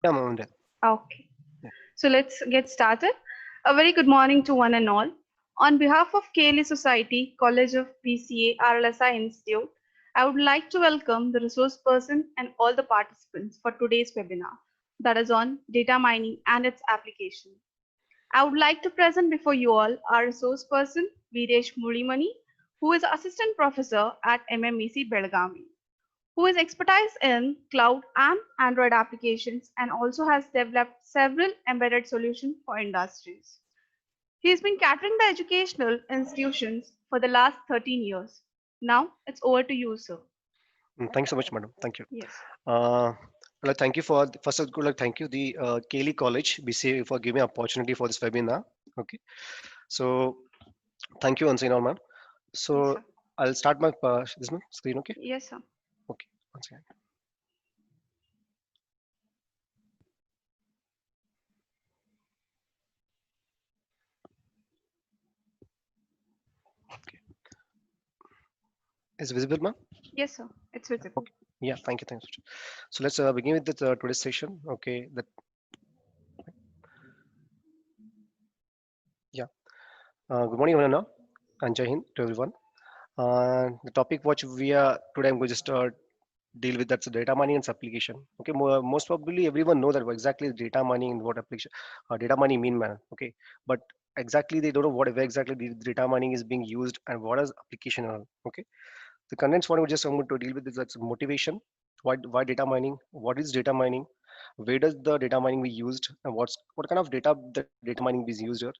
Yeah, Mohammed. Okay, Yeah. so let's get started. A very good morning to one and all. On behalf of KLE Society, College of PCA, RLSI Institute, I would like to welcome the resource person and all the participants for today's webinar that is on data mining and its application. I would like to present before you all our resource person, Videsh Mulimani, who is Assistant Professor at MMEC Belgavi, who is expertise in cloud and Android applications and also has developed several embedded solutions for industries. He has been catering the educational institutions for the last 13 years. Now it's over to you, sir. Thanks so much, madam. Thank you. Yes. Uh, Thank you for first of all, thank you the Kaylee College BCA for giving opportunity for this webinar. Okay, so thank you once again, all, ma'am. Yes, So sir. I'll start my this one screen. Okay, Yes, sir. okay. Once again. Okay, is visible, ma'am? Yes, sir. It's visible. Okay. Yeah, thank you. Thanks. So let's begin with the today's session. Okay, that yeah. Good morning, everyone, and Jai Hind to everyone. The topic which we are today, I'm going to just deal with that's data mining and its application. Okay, most probably everyone know that what exactly is data mining and what application data mining mean, man. Okay, but exactly they don't know what where exactly the data mining is being used and what is application and all. Okay, the contents what we just want to deal with is that's motivation. Why data mining? What is data mining? Where does the data mining be used? And what kind of data the data mining is used here?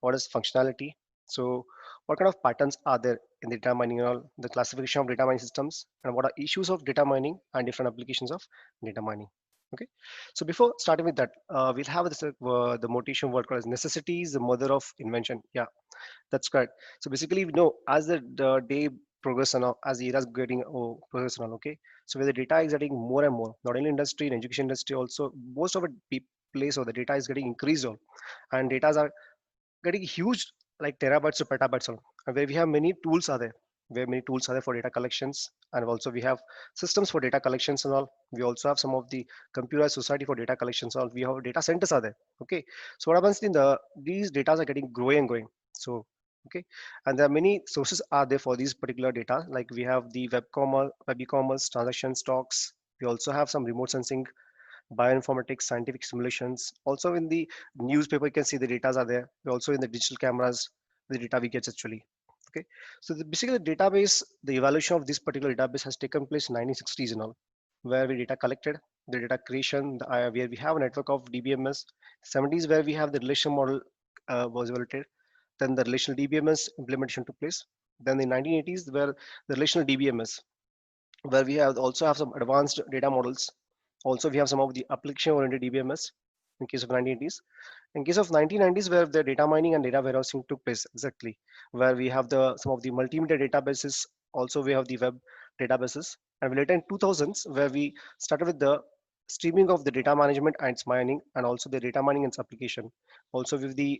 What is functionality? So what kind of patterns are there in the data mining and all? The classification of data mining systems and what are issues of data mining and different applications of data mining. Okay. So before starting with that, we'll have this, the motivation word called as necessity is the mother of invention. Yeah, that's correct. So basically, we know as the day progress and all, as the era is getting progress and all, okay. So where the data is getting more and more, not only industry and education industry, also most of it place or the data is getting increased on, and data are getting huge like terabytes to petabytes on, and where we have many tools are there. Where many tools are there for data collections, and also we have systems for data collections and all. We also have some of the computer society for data collections. All we have data centers are there. Okay, so what happens in these data are getting growing and growing. So okay, and there are many sources are there for these particular data. Like we have the web e-commerce, transaction stocks. We also have some remote sensing, bioinformatics, scientific simulations. Also in the newspaper, you can see the data are there. Also in the digital cameras, the data we get actually. Okay, so basically the database, the evaluation of this particular database has taken place in 1960s and all, where we data collected, the data creation, where we have a network of DBMS. 70s where we have the relation model was evaluated. Then the relational DBMS implementation took place. Then the 1980s where the relational DBMS, where we have also have some advanced data models. Also, we have some of the application-oriented DBMS in case of 1980s. In case of 1990s, where the data mining and data warehousing took place exactly, where we have the some of the multimedia databases. Also, we have the web databases, and later in 2000s, where we started with the streaming of the data management and its mining, and also the data mining and its application. Also, with the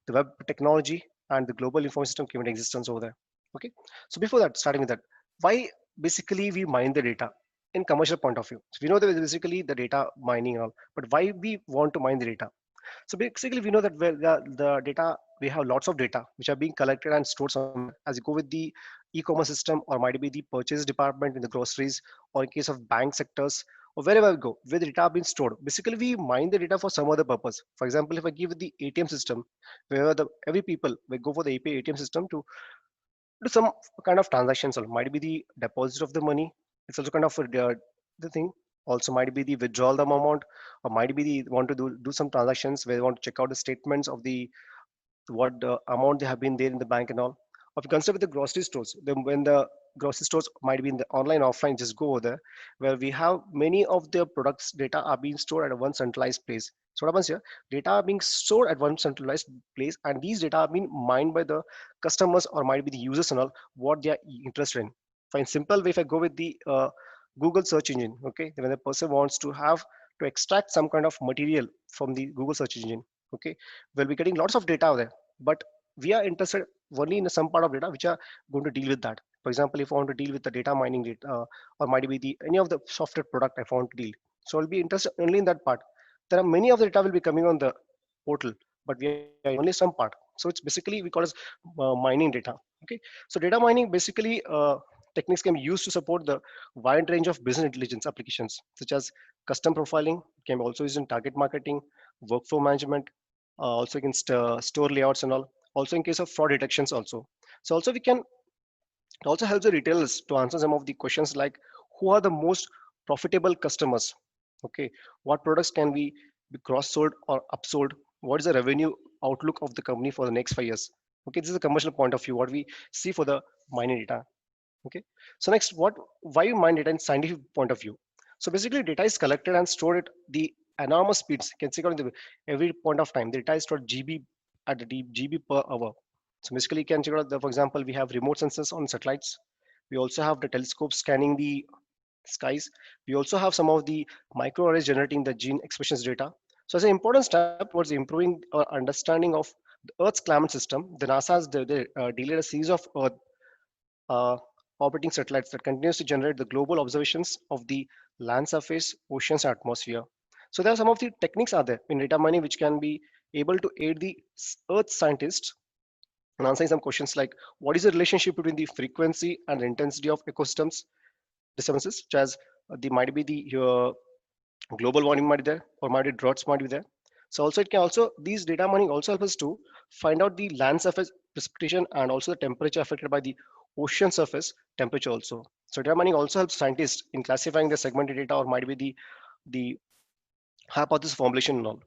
web technology and the global information system came into existence over there. Okay, so before that, starting with that, why basically we mine the data in commercial point of view. So we know that basically the data mining and all, but why we want to mine the data? So basically we know that where the data, we have lots of data which are being collected and stored somewhere. As you go with the e-commerce system, or might be the purchase department in the groceries, or in case of bank sectors, or wherever we go, where the data are being stored. Basically, we mine the data for some other purpose. For example, if I give the ATM system, where the every people will go for the ATM system to do some kind of transactions, or might be the deposit of the money. It's also kind of the thing. Also might be the withdrawal the amount, or might be the want to do some transactions where they want to check out the statements of the what the amount they have been there in the bank and all. Or if you consider with the grocery stores, then when the grocery stores might be in the online offline, just go over there where we have many of the products data are being stored at one centralized place. So what happens here? Data are being stored at one centralized place, and these data are being mined by the customers or might be the users and all what they are interested in. For in simple way, if I go with the Google search engine, okay, when a person wants to have to extract some kind of material from the Google search engine, okay, we'll be getting lots of data out there, but we are interested only in some part of data which are going to deal with that. For example, if I want to deal with the data mining data, or might be the any of the software product if I want to deal. So I'll be interested only in that part. There are many of the data will be coming on the portal, but we are only some part. So it's basically we call as mining data. Okay, so data mining basically techniques can be used to support the wide range of business intelligence applications such as custom profiling, can be also used in target marketing, workflow management, also you can store layouts and all. Also in case of fraud detections also. So also we can, it also helps the retailers to answer some of the questions like who are the most profitable customers. Okay, what products can be cross sold or upsold? What is the revenue outlook of the company for the next 5 years? Okay, this is a commercial point of view. What we see for the mining data. Okay, so next, what why you mine data in scientific point of view? So basically, data is collected and stored at the enormous speeds. You can see on the every point of time, the data is stored GB at the GB per hour. So basically, you can check out the, for example, we have remote sensors on satellites. We also have the telescopes scanning the skies. We also have some of the microarrays generating the gene expressions data. So as an important step towards improving our understanding of the Earth's climate system, the NASA has delayed a series of Earth uh, orbiting satellites that continues to generate the global observations of the land surface, oceans, and atmosphere. So there are some of the techniques are there in data mining which can be able to aid the Earth scientists in answering some questions like what is the relationship between the frequency and intensity of ecosystems disturbances, such as the might be the global warming might be there or might be droughts might be there. So also it can also these data mining also help us to find out the land surface precipitation and also the temperature affected by the ocean surface temperature also. So data mining also helps scientists in classifying the segmented data or might be the hypothesis formulation and all.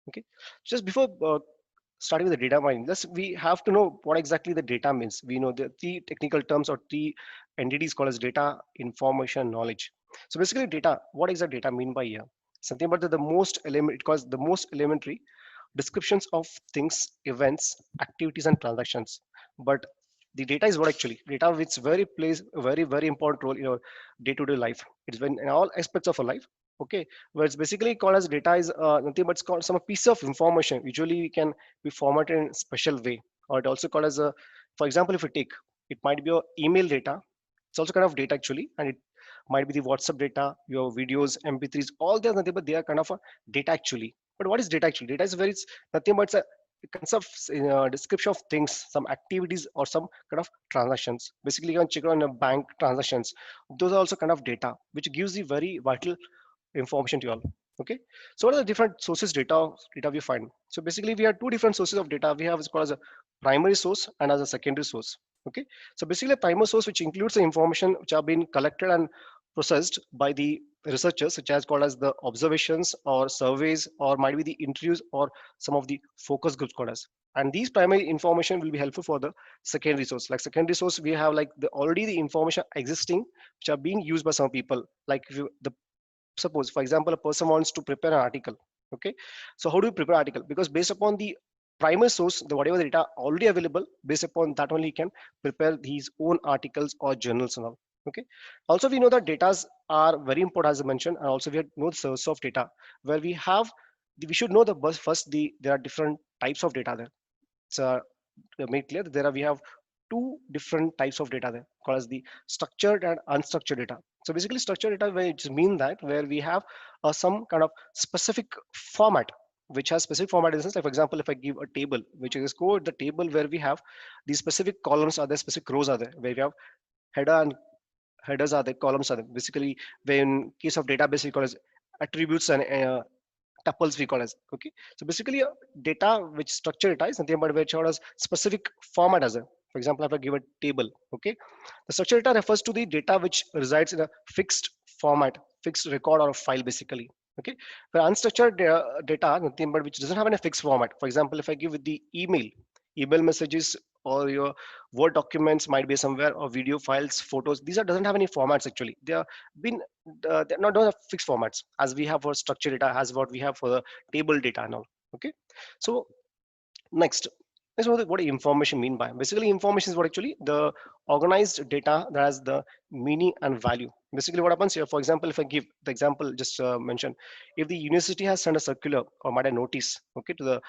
Okay, just before starting with the data mining, let's we have to know what exactly the data means. We know the three technical terms or three entities called as data, information, knowledge. So basically, data. What exact data mean by here? Something about the most element. It calls the most elementary descriptions of things, events, activities, and transactions. But the data is what actually data which very plays a very important role in our day-to-day life. It's when in all aspects of our life. Okay, where it's basically called as data is nothing but it's called some piece of information. Usually, we can be formatted in a special way, or it also called as a, for example, if we take, it might be your email data. It's also kind of data actually, and it might be the WhatsApp data, your videos, MP3s, all they are nothing but they are kind of a data actually. But what is data actually? Data is very it's nothing but it's a concept, description of things, some activities or some kind of transactions. Basically, you can check on a bank transactions. Those are also kind of data, which gives you very vital information to you all. Okay, so what are the different sources data we find? So basically we have two different sources of data. We have what's called as a primary source and as a secondary source. Okay, so basically a primary source which includes the information which are being collected and processed by the researchers, such as called as the observations or surveys or might be the interviews or some of the focus groups called as. And these primary information will be helpful for the secondary source. Like secondary source, we have like the already the information existing which are being used by some people. Like if you, the suppose for example a person wants to prepare an article. Okay, so how do you prepare article? Because based upon the primary source, the whatever the data already available, based upon that only he can prepare his own articles or journals and all. Okay, also we know that data are very important as I mentioned, and also we have know the source of data where we have we should know the first the there are different types of data there. So made clear that there are we have two different types of data there called as the structured and unstructured data. So basically structured data which mean that where we have some kind of specific format which has specific format in the sense like for example if I give a table which is code the table where we have these specific columns are there, specific rows are there where we have header and headers are there, columns are there. Basically when case of database we call as attributes and tuples we call as. Okay, so basically data which structure data is nothing but which has specific format as a, for example if I give a table. Okay, the structure data refers to the data which resides in a fixed format, fixed record or a file basically. Okay, for unstructured data nothing but which doesn't have any fixed format. For example if I give it the email messages or your word documents might be somewhere or video files, photos, these are doesn't have any formats actually. They are been they're not don't have fixed formats as we have for structured data as what we have for the table data now. Okay, so next is what information mean by. Basically information is what actually the organized data that has the meaning and value. Basically what happens here, for example if I give the example just mentioned, if the university has sent a circular or might a notice, okay, to the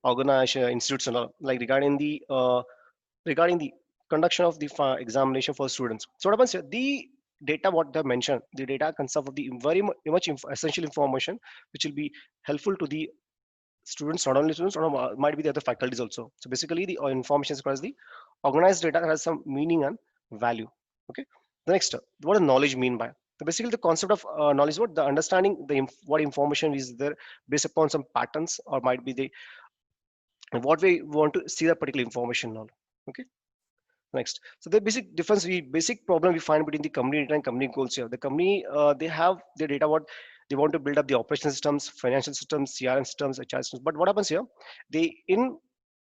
organization institutes and all, like regarding the conduction of the examination for students. So what happens here? The data what they mentioned, the data consists of the much essential information which will be helpful to the students, not only students, or might be the other faculties also. So basically, the information is called as the organized data that has some meaning and value. Okay. The next, what does knowledge mean by? So basically, the concept of knowledge, what the understanding, what information is there based upon some patterns, or might be the what we want to see that particular information now. Okay. Next, so the basic difference, we basic problem we find between the company data and company goals here. The company they have their data what they want to build up the operational systems, financial systems, CRM systems, HR systems. But what happens here? They in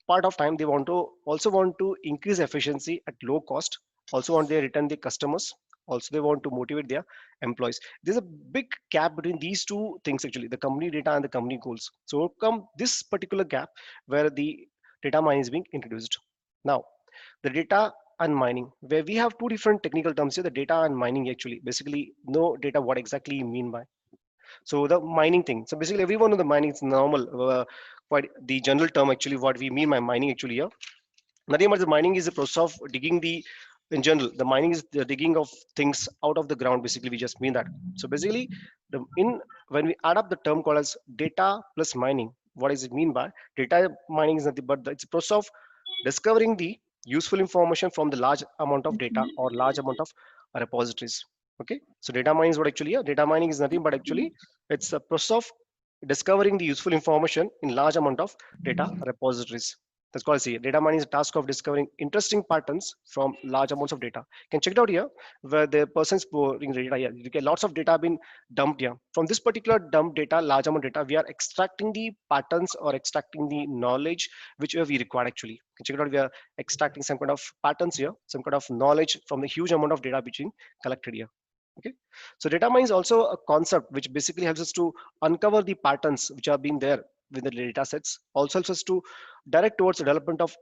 part of time they want to also want to increase efficiency at low cost. Also want they return the customers. Also they want to motivate their employees. There's a big gap between these two things actually, the company data and the company goals. So come this particular gap where the data mining is being introduced. Now the data and mining, where we have two different technical terms here, the data and mining actually basically no data what exactly you mean by. So the mining thing, so basically everyone of the mining is normal, quite the general term actually what we mean by mining actually here, nothing but the mining is the process of digging the, in general the mining is the digging of things out of the ground, basically we just mean that. So basically the in when we add up the term called as data plus mining, what does it mean by? Data mining is nothing but it's a process of discovering the useful information from the large amount of data or large amount of repositories. Okay, so data mining is what actually, yeah, data mining is nothing but actually it's a process of discovering the useful information in large amount of data repositories. That's called, see, data mining is a task of discovering interesting patterns from large amounts of data. You can check it out here where the person's pouring data here. You get lots of data have been dumped here. From this particular dump data, large amount of data, we are extracting the patterns or extracting the knowledge which we require actually. You can check it out. We are extracting some kind of patterns here, some kind of knowledge from the huge amount of data being collected here. Okay, so data mining is also a concept which basically helps us to uncover the patterns which are being there with the data sets. Also helps us to direct towards the development of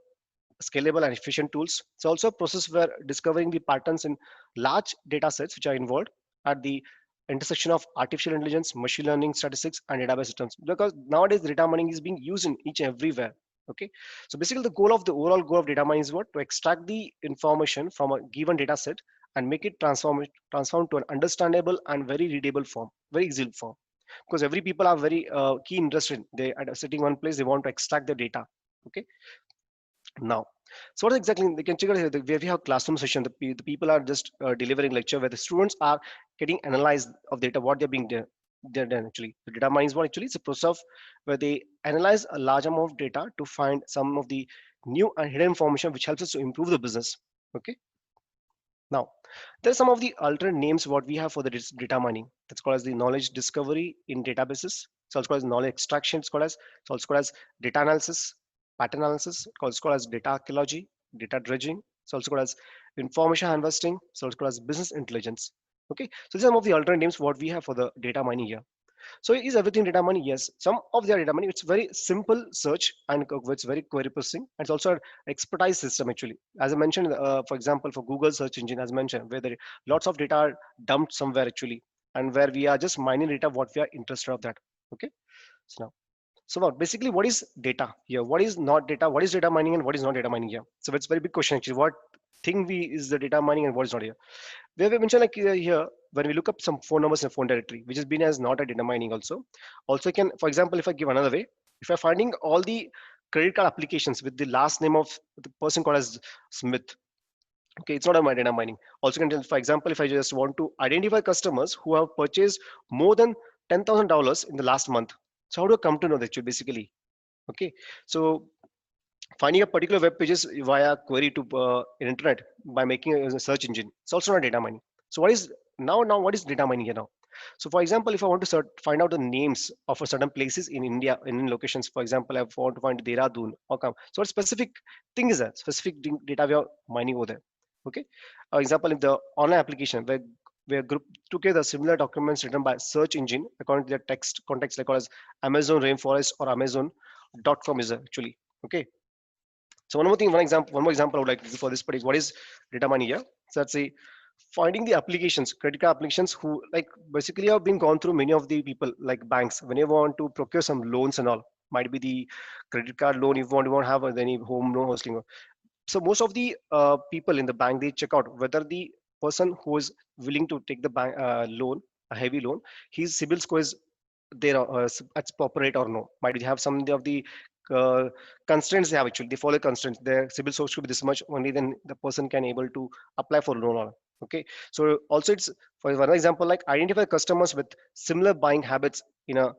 scalable and efficient tools. It's also a process where discovering the patterns in large data sets which are involved at the intersection of artificial intelligence, machine learning, statistics, and database systems. Because nowadays data mining is being used in each and everywhere. Okay, so basically the goal of the overall goal of data mining is what? To extract the information from a given data set and make it transform to an understandable and very readable form, very easy form. Because every people are very keen interested. They at sitting one place, they want to extract the data. Okay, now, so what exactly they can check out here, where we have classroom session, the people are just delivering lecture where the students are getting analyzed of data what they're being they're done actually. The data mining is what actually it's a process of where they analyze a large amount of data to find some of the new and hidden information which helps us to improve the business. Okay, now there's some of the alternate names what we have for the data mining. That's called as the knowledge discovery in databases. It's also called as knowledge extraction. It's also called as data analysis, pattern analysis. It's called as data archaeology, data dredging. It's also called as information harvesting. It's also called as business intelligence. Okay, so these are some of the alternate names what we have for the data mining here. So is everything data mining? Yes. Some of their data mining, it's very simple search and it's very query processing. And it's also an expertise system actually. As I mentioned, for example, for Google search engine, as mentioned, where there lots of data are dumped somewhere actually, and where we are just mining data what we are interested of that. Okay. So now, so what basically what is data here? What is not data? What is data mining and what is not data mining here? So it's a very big question actually. What thing we is the data mining and what is not here? Where we mentioned like here when we look up some phone numbers in a phone directory which has been as not a data mining also can, for example, if I give another way, if I'm finding all the credit card applications with the last name of the person called as Smith, okay, it's not a data mining. Also can tell, for example, if I just want to identify customers who have purchased more than $10,000 in the last month, so how do I come to know that you basically? Okay, so finding a particular web pages via query to internet by making a search engine, it's also not data mining. So what is now what is data mining here now? So for example, if I want to find out the names of a certain places in India, in locations, for example, I want to find Dehradun or come, so what specific thing is that specific data we are mining over there. Okay, example, in the online application where group together similar documents written by search engine according to their text context, like as Amazon rainforest or Amazon.com is actually. Okay, so one more example I would like to give for this particular, what is data mining here? So let's say finding the applications, credit card applications who like basically have been gone through many of the people like banks when you want to procure some loans and all, might be the credit card loan if you want to have any home loan hosting. So most of the people in the bank, they check out whether the person who is willing to take the bank loan, a heavy loan, his CIBIL score is there at proper rate or no. Might have some of the uh, constraints they have actually. They follow constraints. Their CIBIL score should be this much only. Then the person can able to apply for loan. Okay. So also it's for one example like identify customers with similar buying habits in a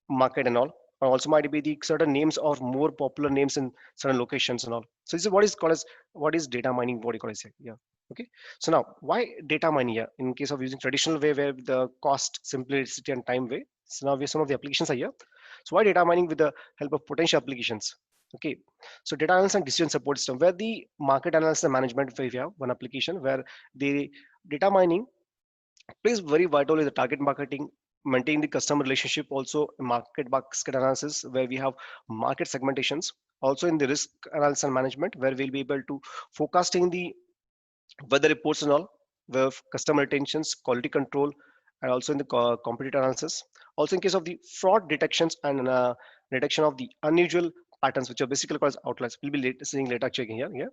market and all. Or also might be the certain names or more popular names in certain locations and all. So this is what is called as what is data mining. What you call it? Yeah. Okay. So now why data mining here? In case of using traditional way where the cost, simplicity, and time way. So now we some of the applications are here. So why data mining with the help of potential applications? Okay. So data analysis and decision support system where the market analysis and management where we have one application where the data mining plays very vital in the target marketing, maintain the customer relationship, also market basket analysis where we have market segmentations, also in the risk analysis and management where we'll be able to forecasting the weather reports and all, where customer retentions, quality control, and also in the competitor analysis. Also in case of the fraud detections and detection of the unusual patterns, which are basically called as outliers. We'll be seeing later checking here. Yeah.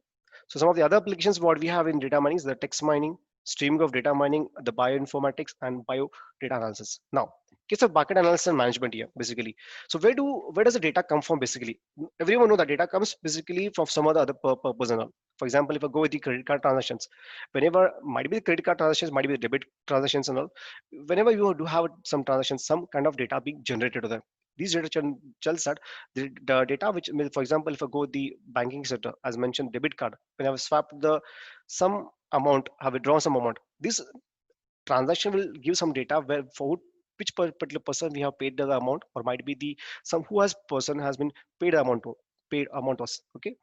So some of the other applications what we have in data mining is the text mining, streaming of data mining, the bioinformatics, and bio data analysis. Now, case of market analysis and management here, basically. So where does the data come from? Basically, everyone know that data comes basically from some other purpose and all. For example, if I go with the credit card transactions, whenever might be the credit card transactions, might be the debit transactions and all. Whenever you do have some transactions, some kind of data being generated to them. These data tells that the data which, for example, if I go the banking sector, as mentioned, debit card, when I have swapped the some amount, have withdrawn some amount, this transaction will give some data where for which particular person we have paid the amount, or might be the some who has person has been paid the amount to paid amount was okay.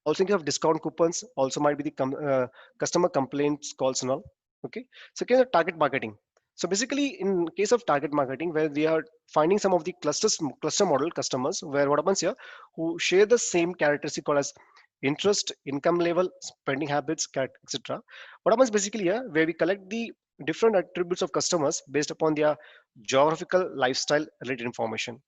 Also you have discount coupons, also might be the customer complaints calls and all. Okay. So can target marketing. So basically in case of target marketing where we are finding some of the cluster model customers where what happens here who share the same characteristic called as interest, income level, spending habits, etc. What happens basically here where we collect the different attributes of customers based upon their geographical lifestyle related information.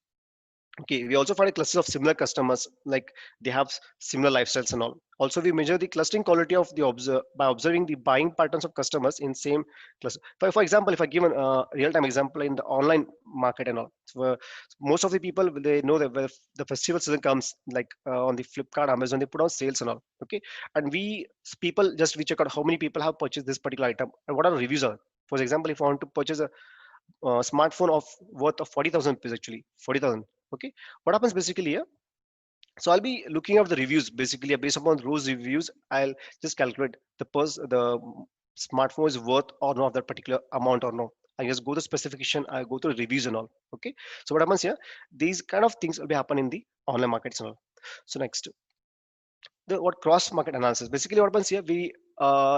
Okay, we also find a cluster of similar customers, like they have similar lifestyles and all. Also, we measure the clustering quality of the by observing the buying patterns of customers in same cluster. For example, if I give a real-time example in the online market and all, so, most of the people they know that when the festival season comes, like on the Flipkart, Amazon, they put on sales and all. Okay, and people just we check out how many people have purchased this particular item and what are the reviews are. For example, if I want to purchase a smartphone of worth of 40,000 rupees actually 40,000. Okay, what happens basically here, so I'll be looking at the reviews basically based upon those reviews. I'll just calculate the smartphone is worth or not that particular amount or no. I just go to specification, I go to the reviews and all. Okay, so what happens here, these kind of things will be happen in the online markets and all. So next, the what cross market analysis basically what happens here, we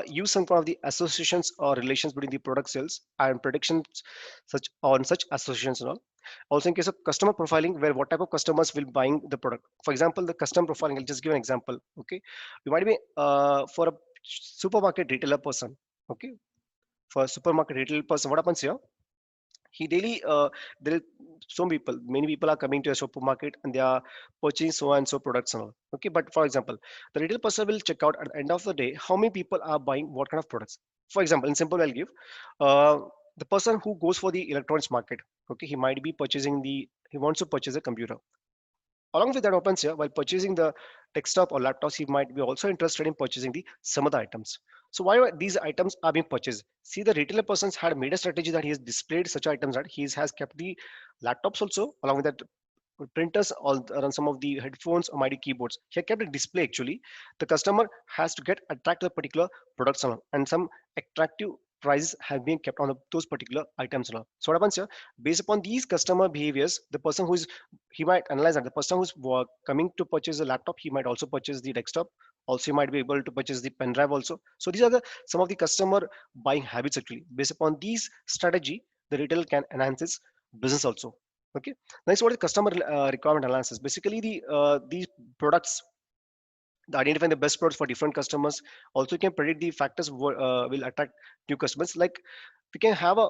use some kind of the associations or relations between the product sales and predictions such associations and all. Also in case of customer profiling where what type of customers will buying the product. For example, the customer profiling, I'll just give an example. Okay, you might be for a supermarket retailer person. Okay, for a supermarket retailer person what happens here, he daily there is some people, many people are coming to a supermarket and they are purchasing so and so products and all. Okay, but for example, the retail person will check out at the end of the day how many people are buying what kind of products. For example, in simple I'll give uh, the person who goes for the electronics market. Okay, he might be purchasing the he wants to purchase a computer. Along with that opens here, while purchasing the desktop or laptops, he might be also interested in purchasing the some other items. So why these items are being purchased? See, the retailer persons had made a strategy that he has displayed such items that he has kept the laptops also along with that printers all around some of the headphones or mighty keyboards. He had kept a display actually. The customer has to get attract to a particular products and some attractive prices have been kept on those particular items and all. So what happens here? Based upon these customer behaviors, the person who is he might analyze that the person who's coming to purchase a laptop, he might also purchase the desktop. Also, he might be able to purchase the pen drive also. So these are the some of the customer buying habits actually. Based upon these strategy, the retailer can enhance its business also. Okay. Next, what is customer requirement analysis? Basically, these products, identifying the best products for different customers. Also, you can predict the factors will attract new customers. Like we can have a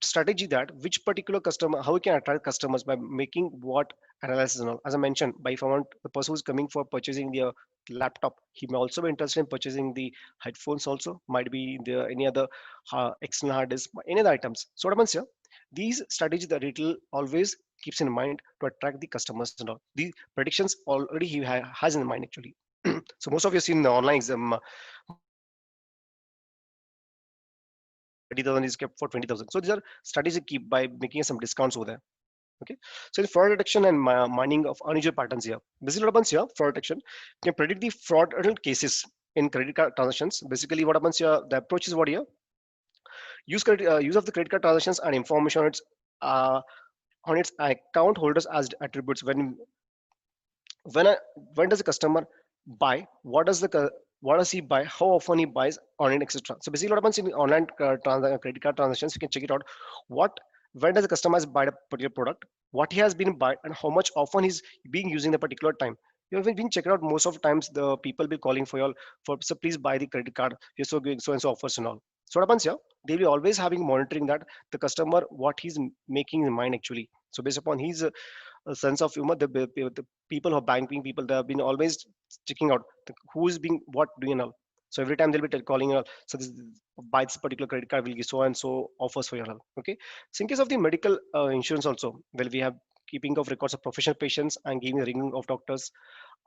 strategy that which particular customer, how we can attract customers by making what analysis and all. As I mentioned, by if I want the person who's coming for purchasing the laptop, he may also be interested in purchasing the headphones also, might be the any other external hard disk, any other items. So what happens here, these strategies that retail always keeps in mind to attract the customers and all. These predictions already he has in mind actually. So most of you seen the online exam, for 30,000 is kept for 20,000. So these are strategies keep by making some discounts over there. Okay, so the fraud detection and mining of unusual patterns here. Basically, what happens here, fraud detection can predict the fraudulent cases in credit card transactions. Basically, what happens here, the approach is what here, use of the credit card transactions and information uh, on its account holders as attributes. When a, when does the customer buy, what does he buy, how often he buys on it, etc. So basically what happens in the online credit card transactions, you can check it out, what when does the customer buy a particular product, what he has been buy, and how much often he's being using the particular time. You have been checked out most of times the people be calling for you all for, so please buy the credit card, you're so giving so and so offers and all. So what happens here, they'll be always having monitoring that the customer what he's making in mind actually. So based upon his a sense of humor, the people who are banking people, they have been always checking out who is being what doing now. So every time they'll be calling you, so this buy this particular credit card will give so and so offers for your help. Okay, so in case of the medical insurance also, well, we have keeping of records of professional patients and giving the ringing of doctors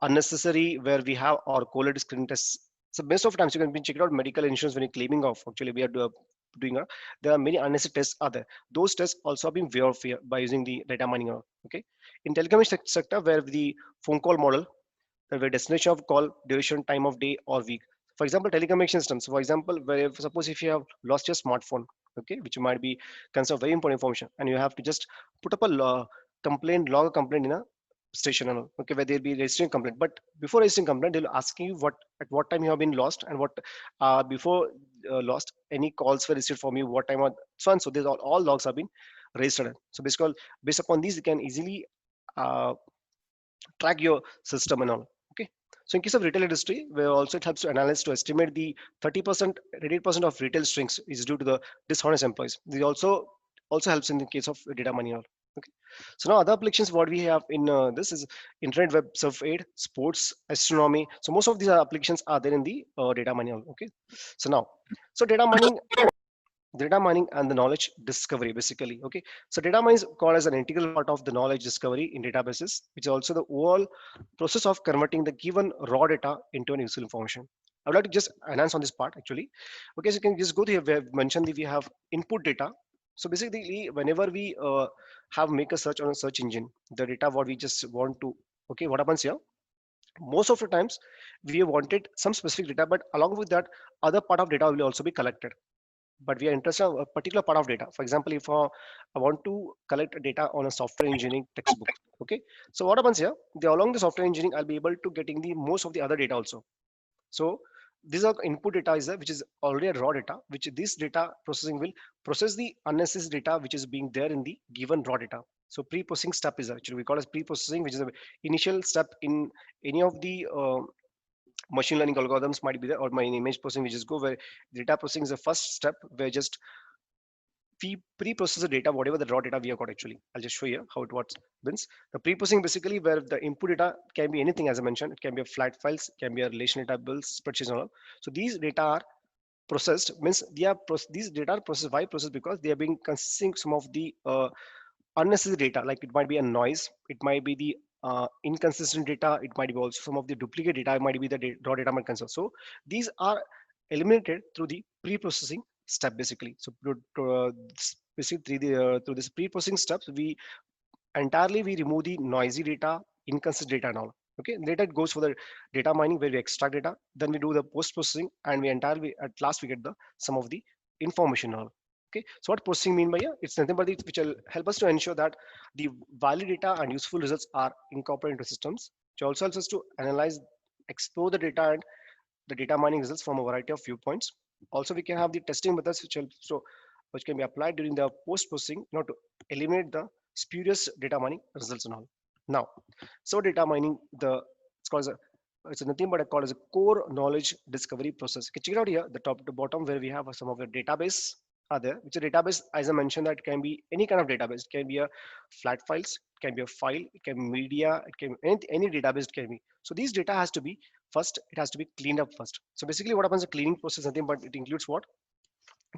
unnecessary where we have our colored screen tests. So most of times you can be checking out medical insurance when you're claiming of actually we are doing there are many unnecessary tests are there. Those tests also have been verified by using the data mining. Okay, in telecom sector where the phone call model, where destination of call, duration, time of day or week. For example, telecommunication systems. For example, where suppose if you have lost your smartphone, okay, which might be considered very important information, and you have to just put up a complaint, log a complaint in a station and all, okay, where they'll be registering complaint. But before registering complaint, they'll ask you what at what time you have been lost and what before lost any calls were received from you, what time or so and so. These all logs have been registered. So basically, based upon these, you can easily uh, track your system and all. Okay. So in case of retail industry, where also it helps to analyze to estimate the 30%, 88% of retail strings is due to the dishonest employees. This also helps in the case of data money and all. Okay. So now other applications what we have in this is internet web surf aid, sports, astronomy. So most of these applications are there in the data mining. Okay. So now, so data mining and the knowledge discovery basically. Okay, so data mining is called as an integral part of the knowledge discovery in databases, which is also the overall process of converting the given raw data into an useful information. I would like to just enhance on this part actually. Okay, so you can just go to here where we mentioned that we have input data. So basically whenever we have make a search on a search engine, the data what we just want to, okay, what happens here, most of the times we wanted some specific data, but along with that other part of data will also be collected, but we are interested in a particular part of data. For example, if I want to collect data on a software engineering textbook, okay. So what happens here? Along the software engineering, I'll be able to getting the most of the other data also. So these are input data is there, which is already a raw data, which this data processing will process the unnecessary data which is being there in the given raw data. So pre-processing step is actually we call as pre-processing, which is the initial step in any of the machine learning algorithms might be there, or my image processing, which is go where data processing is the first step where just we pre-process the data, whatever the raw data we have got actually. I'll just show you how it works. Means the pre-processing basically where the input data can be anything as I mentioned. It can be a flat files, can be a relation tables, spreadsheets and all. So these data are processed, means these data are processed. Why processed? Because they are being consisting some of the unnecessary data, like it might be a noise, it might be the inconsistent data, it might be also some of the duplicate data, it might be the raw data might concern. So these are eliminated through the pre-processing step basically. So basically through this pre-processing steps, we entirely we remove the noisy data, inconsistent data and all. Okay, later it goes for the data mining where we extract data, then we do the post processing, and we entirely at last we get the some of the information and all. Okay, so what processing mean by here? It's nothing but it which will help us to ensure that the valid data and useful results are incorporated into systems, which also helps us to analyze, explore the data and the data mining results from a variety of viewpoints. Also, we can have the testing methods which can be applied during the post processing, to eliminate the spurious data mining results and all. Now, so data mining, it's called as a it's nothing but called as a core knowledge discovery process. Okay, check it out here, the top to bottom, where we have some of the database. are there, which a database, as I mentioned, that can be any kind of database. It can be a flat files, it can be a file, it can be media, it can be any database it can be. So these data has to be first, it has to be cleaned up first. So basically what happens, the cleaning process, nothing but it includes what?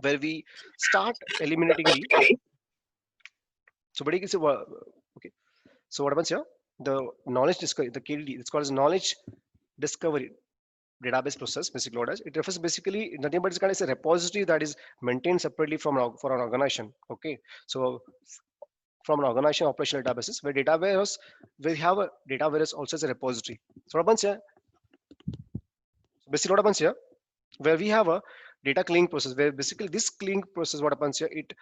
Where we start eliminating the, so what is okay. So what happens here? The knowledge discovery, the KDD, it's called as knowledge discovery database process. Basically what does it refers, basically nothing but it's kind of a repository that is maintained separately from for an organization. Okay, so from an organization operational databases where data warehouse, we have a data warehouse also as a repository. So what happens here, basically what happens here, where we have a data cleaning process, where basically this cleaning process, what happens here, it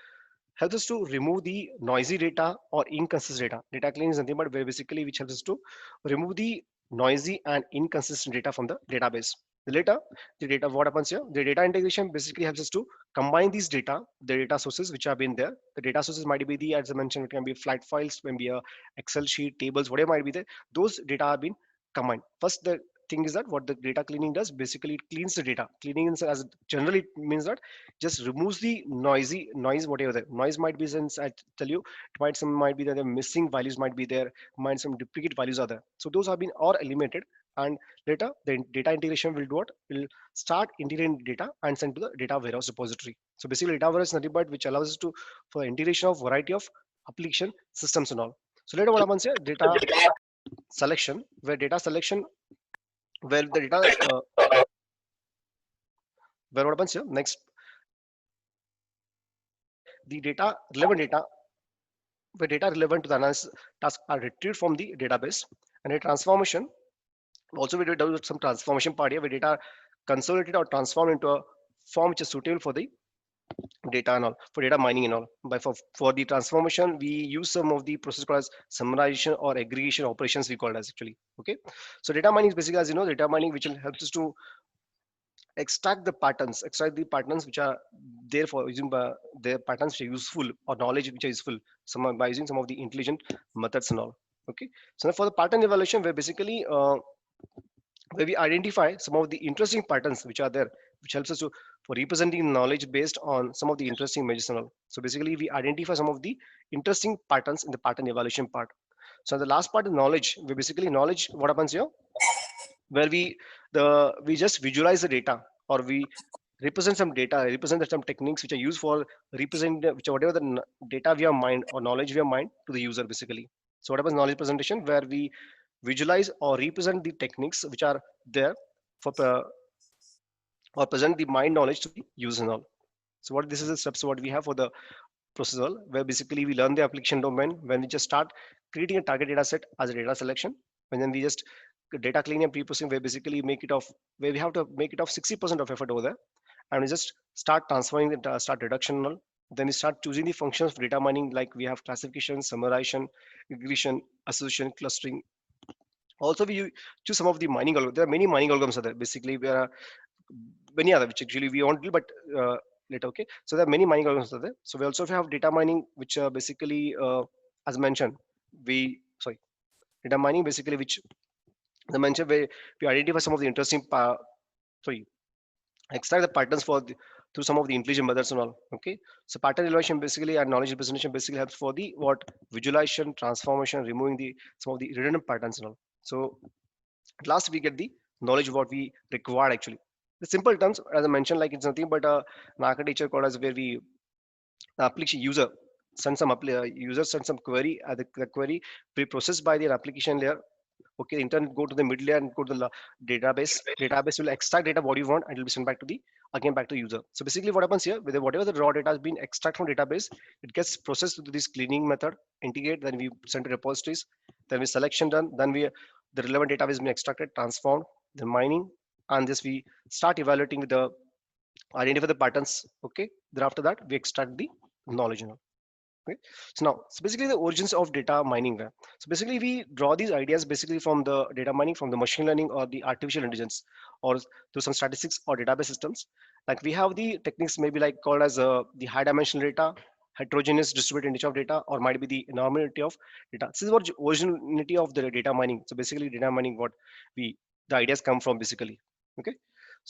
helps us to remove the noisy data or inconsistent data. Data cleaning is nothing but where basically which helps us to remove the noisy and inconsistent data from the database. Later, the data, what happens here, the data integration basically helps us to combine these data, the data sources which have been there. The data sources might be the, as I mentioned, it can be flat files, can be a Excel sheet, tables, whatever might be there. Those data have been combined. First, the thing is that what the data cleaning does, basically it cleans the data. Cleaning as generally it means that just removes the noise, whatever the noise might be. Since I tell you, it might some might be that the missing values might be there, might some duplicate values are there. So those have been all eliminated, and later the data integration will do what? Will start integrating data and send to the data warehouse repository. So basically, data warehouse is nothing but which allows us to for integration of variety of application systems and all. So later what happens here? Data selection, where data selection, where the data where what happens here? Next, the data relevant data, where data relevant to the analysis task are retrieved from the database, and a transformation. Also, we do some transformation part here where data consolidated or transformed into a form which is suitable for the data and all, for data mining and all. But for the transformation, we use some of the process called as summarization or aggregation operations, we call it as actually. Okay, so data mining is basically, as you know, data mining which will help us to extract the patterns which are there for using the patterns which are useful or knowledge which are useful, some by using some of the intelligent methods and all. Okay, so now for the pattern evaluation, where basically where we identify some of the interesting patterns which are there, which helps us to for representing knowledge based on some of the interesting images and all. So basically we identify some of the interesting patterns in the pattern evaluation part. So the last part is knowledge, where basically knowledge, what happens here, where we just visualize the data, or we represent some data, represent some techniques which are used for represent which are whatever the data we have mined or knowledge we have mined to the user basically. So what happens, knowledge presentation, where we visualize or represent the techniques which are there for or present the mind knowledge to the user and all. So what this is the steps what we have for the processor, where basically we learn the application domain, when we just start creating a target data set as a data selection, and then we just data cleaning and pre-processing, where basically make it of, where we have to make it of 60% of effort over there, and we just start transferring the start reduction and all. Then we start choosing the functions for data mining, like we have classification, summarization, regression, association, clustering. Also we choose some of the mining algorithms. There are many mining algorithms are there basically, where many other which actually we won't do, but later. Okay, so there are many mining algorithms are there. So we also have data mining, which basically as mentioned, we sorry, data mining basically which the mentioned, where we identify some of the interesting sorry, extract the patterns for through some of the intelligent methods and all. Okay, so pattern evaluation basically and knowledge representation basically helps for the what visualization, transformation, removing the some of the redundant patterns and all. So at last we get the knowledge what we required actually. The simple terms, as I mentioned, like it's nothing but an architecture called as where we application user user send some query, the query be processed by the application layer. Okay, the internet go to the mid layer and go to the database will extract data what you want, and it will be sent back to the again back to the user. So basically what happens here, with whatever the raw data has been extracted from database, it gets processed to this cleaning method, integrate, then we send to repositories, then we selection done, then we the relevant data has been extracted, transformed, the mining, and this we start evaluating with the identify the patterns. Okay, then after that we extract the knowledge. Okay, so now, so basically the origins of data mining were, so basically we draw these ideas basically from the data mining, from the machine learning or the artificial intelligence, or through some statistics or database systems. Like we have the techniques maybe like called as the high dimensional data, heterogeneous distributed nature of data, or might be the enormity of data. This is what originality of the data mining. So basically data mining, what we the ideas come from basically. Okay,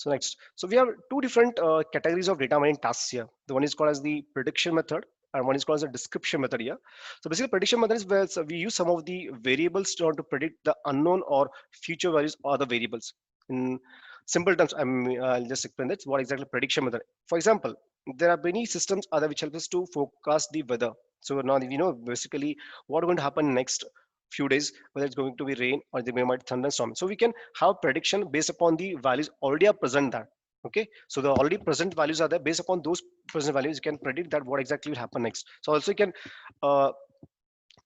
So next, so we have two different categories of data mining tasks here. The one is called as the prediction method, and one is called as the description method here. So basically, prediction method is where we use some of the variables to predict the unknown or future values or the variables. In simple terms, I'll just explain that what exactly prediction method. For example, there are many systems other which help us to forecast the weather. So now you know basically what going to happen next few days, whether it's going to be rain or there might thunderstorm. So we can have prediction based upon the values already are present there. Okay, so the already present values are there. Based upon those present values, you can predict that what exactly will happen next. So also you can uh,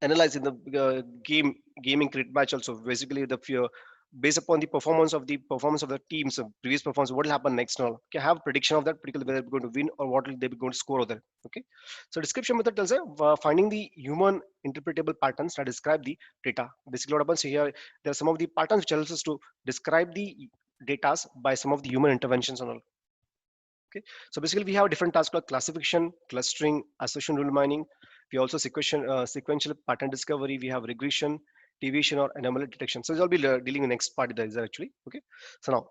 analyze in the gaming cricket match also. Basically, the fear based upon the performance of the teams, previous performance, what will happen next. Now, can have prediction of that particular whether they're going to win or what will they be going to score over there. Okay, so description method tells us finding the human interpretable patterns that describe the data. Basically, what happens here, there are some of the patterns which helps us to describe the data by some of the human interventions and all. Okay, so basically we have different tasks like classification, clustering, association rule mining. We also sequential pattern discovery. We have regression, deviation, or anomaly detection. So I'll be dealing with next part of that actually. Okay, so now,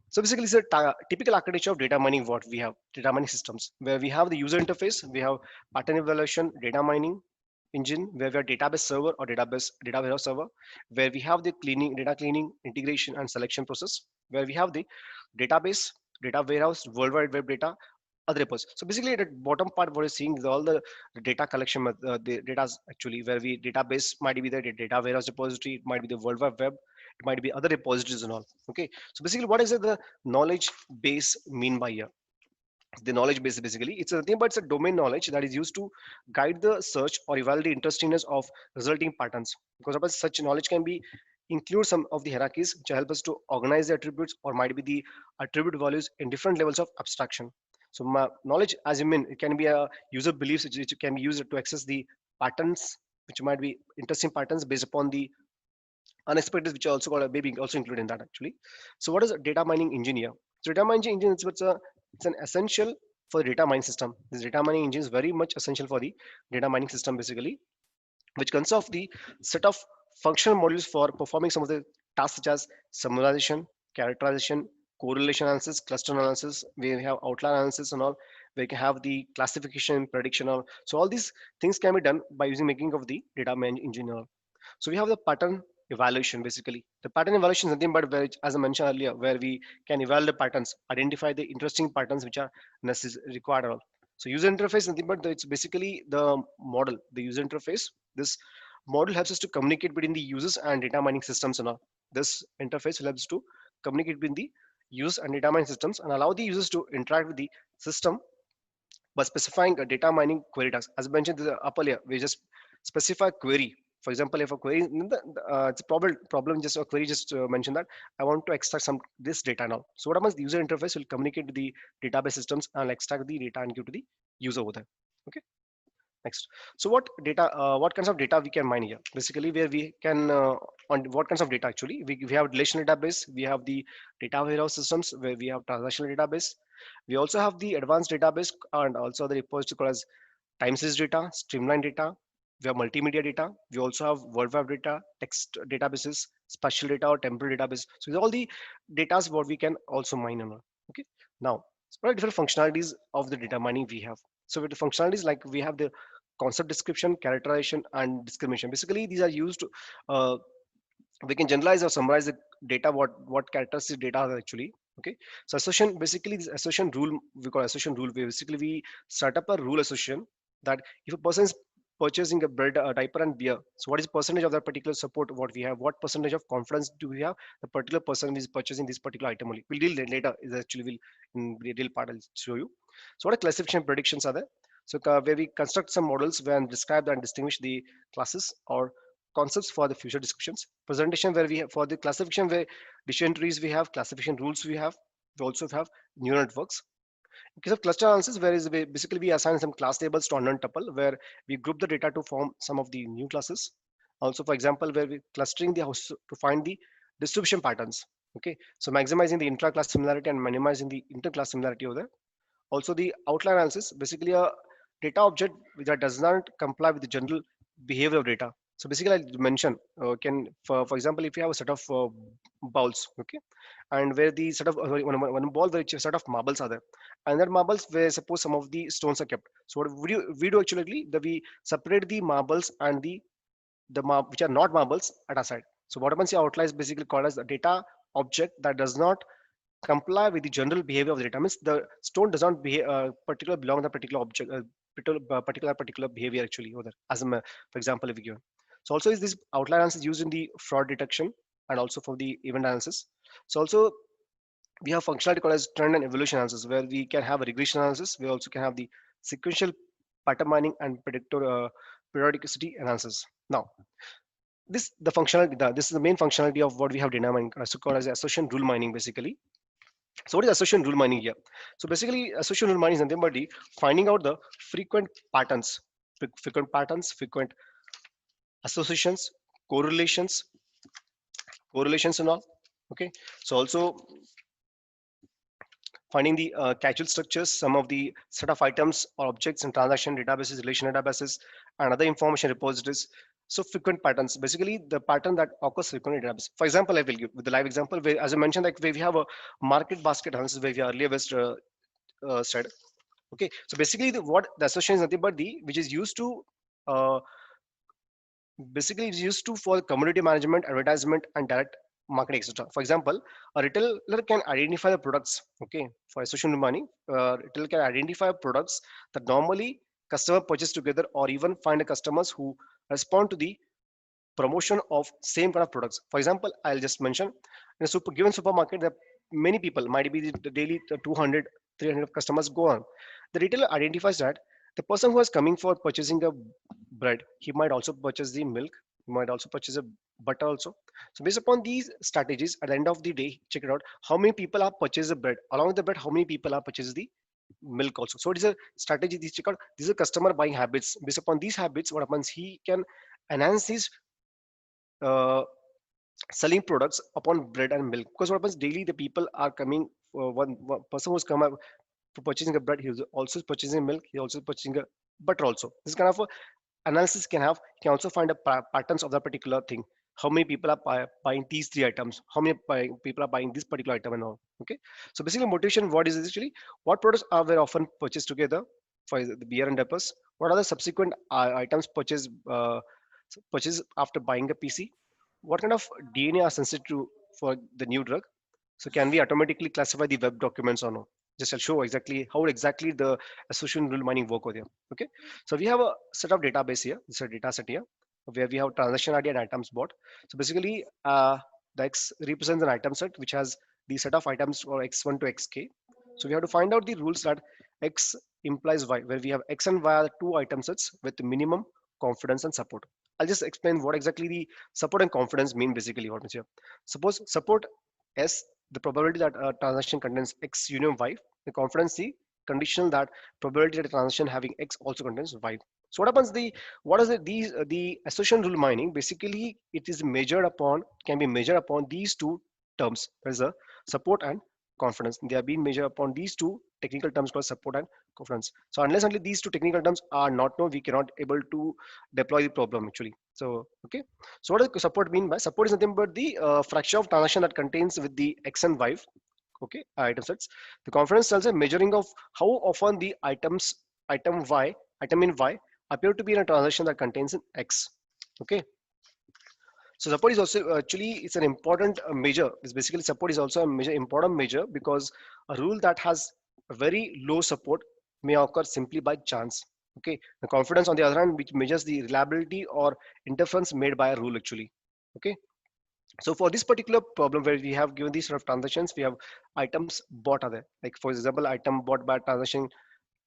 so basically it's a typical architecture of data mining. What we have data mining systems where we have the user interface, we have pattern evaluation, data mining engine where we have database server or database data warehouse server, where we have the cleaning, data cleaning, integration, and selection process, where we have the database, data warehouse, World Wide Web data, other reports. So basically, the bottom part, what you're seeing is all the data collection, the data actually where we database might be the data warehouse repository, it might be the World Wide Web, it might be other repositories and all. Okay, so basically, what is it, the knowledge base mean by here? The knowledge base basically it's nothing but it's a domain knowledge that is used to guide the search or evaluate the interestingness of resulting patterns, because of such knowledge can be include some of the hierarchies which help us to organize the attributes or might be the attribute values in different levels of abstraction. So knowledge as you mean it can be a user beliefs which can be used to access the patterns which might be interesting patterns based upon the unexpected, which are also called maybe also included in that actually. So what is a data mining engineer? So data mining engine is it's an essential for the data mining system. This data mining engine is very much essential for the data mining system basically, which consists of the set of functional modules for performing some of the tasks such as summarization, characterization, correlation analysis, cluster analysis. We have outline analysis and all. We can have the classification, prediction, all. So all these things can be done by using making of the data mining engine. So we have the pattern evaluation basically. The pattern evaluation is nothing but where, as I mentioned earlier, where we can evaluate the patterns, identify the interesting patterns which are necessary required. All. So user interface is nothing but it's basically the model, the user interface. This model helps us to communicate between the users and data mining systems and all. This interface helps to communicate between the users and data mining systems and allow the users to interact with the system by specifying a data mining query task. As I mentioned in the upper layer, we just specify query. For example, if a query, it's a problem, just a query just mention that I want to extract some this data now. So what happens, the user interface will communicate with the database systems and extract the data and give to the user over there. Okay, next. So what kinds of data we can mine here? Basically, where we can, on what kinds of data actually? We have relational database, we have the data warehouse systems where we have transactional database. We also have the advanced database and also the repository called as time series data, streamline data. We have multimedia data. We also have World Wide data, text databases, spatial data or temporal database. So these are all the data what we can also mine on. Okay. Now, what are different functionalities of the data mining we have? So with the functionalities like we have the concept description, characterization, and discrimination. Basically, these are used to we can generalize or summarize the data what characteristic data are actually. Okay, so association, basically this association rule, we call association rule. Basically we start up a rule association that if a person is purchasing a bread, a diaper, and beer, so what is percentage of that particular support what we have, what percentage of confidence do we have the particular person is purchasing this particular item only. We'll deal later is actually will in the real part I'll show you. So what are classification predictions are there? So where we construct some models when describe and distinguish the classes or concepts for the future descriptions. Presentation where we have for the classification where decision trees we have, classification rules we also have neural networks. In case of cluster analysis, where is basically we assign some class labels to unknown tuple where we group the data to form some of the new classes. Also, for example, where we clustering the house to find the distribution patterns. Okay, so maximizing the intra-class similarity and minimizing the inter-class similarity over there. Also, the outline analysis, basically a data object that does not comply with the general behavior of data. So basically, I mention can for example, if you have a set of bowls, okay, and where the set of one ball which a set of marbles are there, and that marbles where suppose some of the stones are kept. So what we do actually, that we separate the marbles and which are not marbles at our side. So what happens here, outlier is basically called as the data object that does not comply with the general behavior of the data. Means the stone does not behave particular belong to the particular object, particular behavior actually over there. For example, if we give. So also is this outlier analysis used in the fraud detection and also for the event analysis. So also we have functionality called as trend and evolution analysis, where we can have a regression analysis. We also can have the sequential pattern mining and predictor periodicity analysis. Now this is the main functionality of what we have data mining, also called as association rule mining basically. So what is association rule mining here? So basically, association rule mining is nothing but the finding out the frequent patterns, frequent associations, correlations, correlations and all. Okay. So also finding the causal structures, some of the set of items or objects in transaction databases, relation databases, and other information repositories. So frequent patterns, basically the pattern that occurs frequently in database. For example, I will give with the live example, where, as I mentioned, like where we have a market basket analysis, where we earlier said. Okay, so basically what the association is nothing but the which is used to uh, basically it's used to for community management, advertisement, and direct marketing, etc. For example, a retailer can identify the products. Okay, for association money, retailer can identify products that normally customer purchase together, or even find a customers who respond to the promotion of same kind of products. For example, I'll just mention in a given supermarket, that many people might be the daily 200, 300 customers go on. The retailer identifies that the person who is coming for purchasing a bread, he might also purchase the milk, he might also purchase a butter also. So based upon these strategies, at the end of the day, check it out how many people are purchase the bread. Along with the bread, how many people are purchase the milk also. So it is a strategy. These check out. These are customer buying habits. Based upon these habits, what happens? He can enhance these uh, selling products upon bread and milk, because what happens daily the people are coming, one person who's come up for purchasing a bread, he's also purchasing milk, he also purchasing a butter also. This kind of a analysis can also find a patterns of that particular thing. How many people are buying these three items, how many people are buying this particular item and all. Okay, so basically motivation, what is actually, what products are very often purchased together for the beer and diapers, what are the subsequent items purchased after buying a PC, what kind of DNA are sensitive to for the new drug. So can we automatically classify the web documents or no? Just I'll show exactly how exactly the association rule mining work over here. Okay, so we have a set of database here. This is a data set here where we have transaction ID and items bought. So basically, the X represents an item set which has the set of items for X1 to XK. So we have to find out the rules that X implies Y, where we have X and Y are two item sets with minimum confidence and support. I'll just explain what exactly the support and confidence mean basically what means here. Suppose support S, the probability that a transaction contains X union Y, the confidence C, conditional that probability that a transaction having X also contains Y. So what happens, what is it, the association rule mining, basically it is measured upon, can be measured upon these two terms, that is a support and confidence. They are being measured upon these two technical terms called support and confidence. So unless only these two technical terms are not known, we cannot able to deploy the problem actually. So okay, so what does support mean by? Support is nothing but the fraction of transaction that contains with the X and Y, okay, item sets. The confidence tells a measuring of how often the item in Y appear to be in a transaction that contains an X. Okay, so support is also actually it's an important measure. It's basically support is also a measure, important measure, because a rule that has a very low support may occur simply by chance. Okay, the confidence on the other hand, which measures the reliability or interference made by a rule actually. Okay, so for this particular problem where we have given these sort of transactions, we have items bought are there. Like for example, item bought by transaction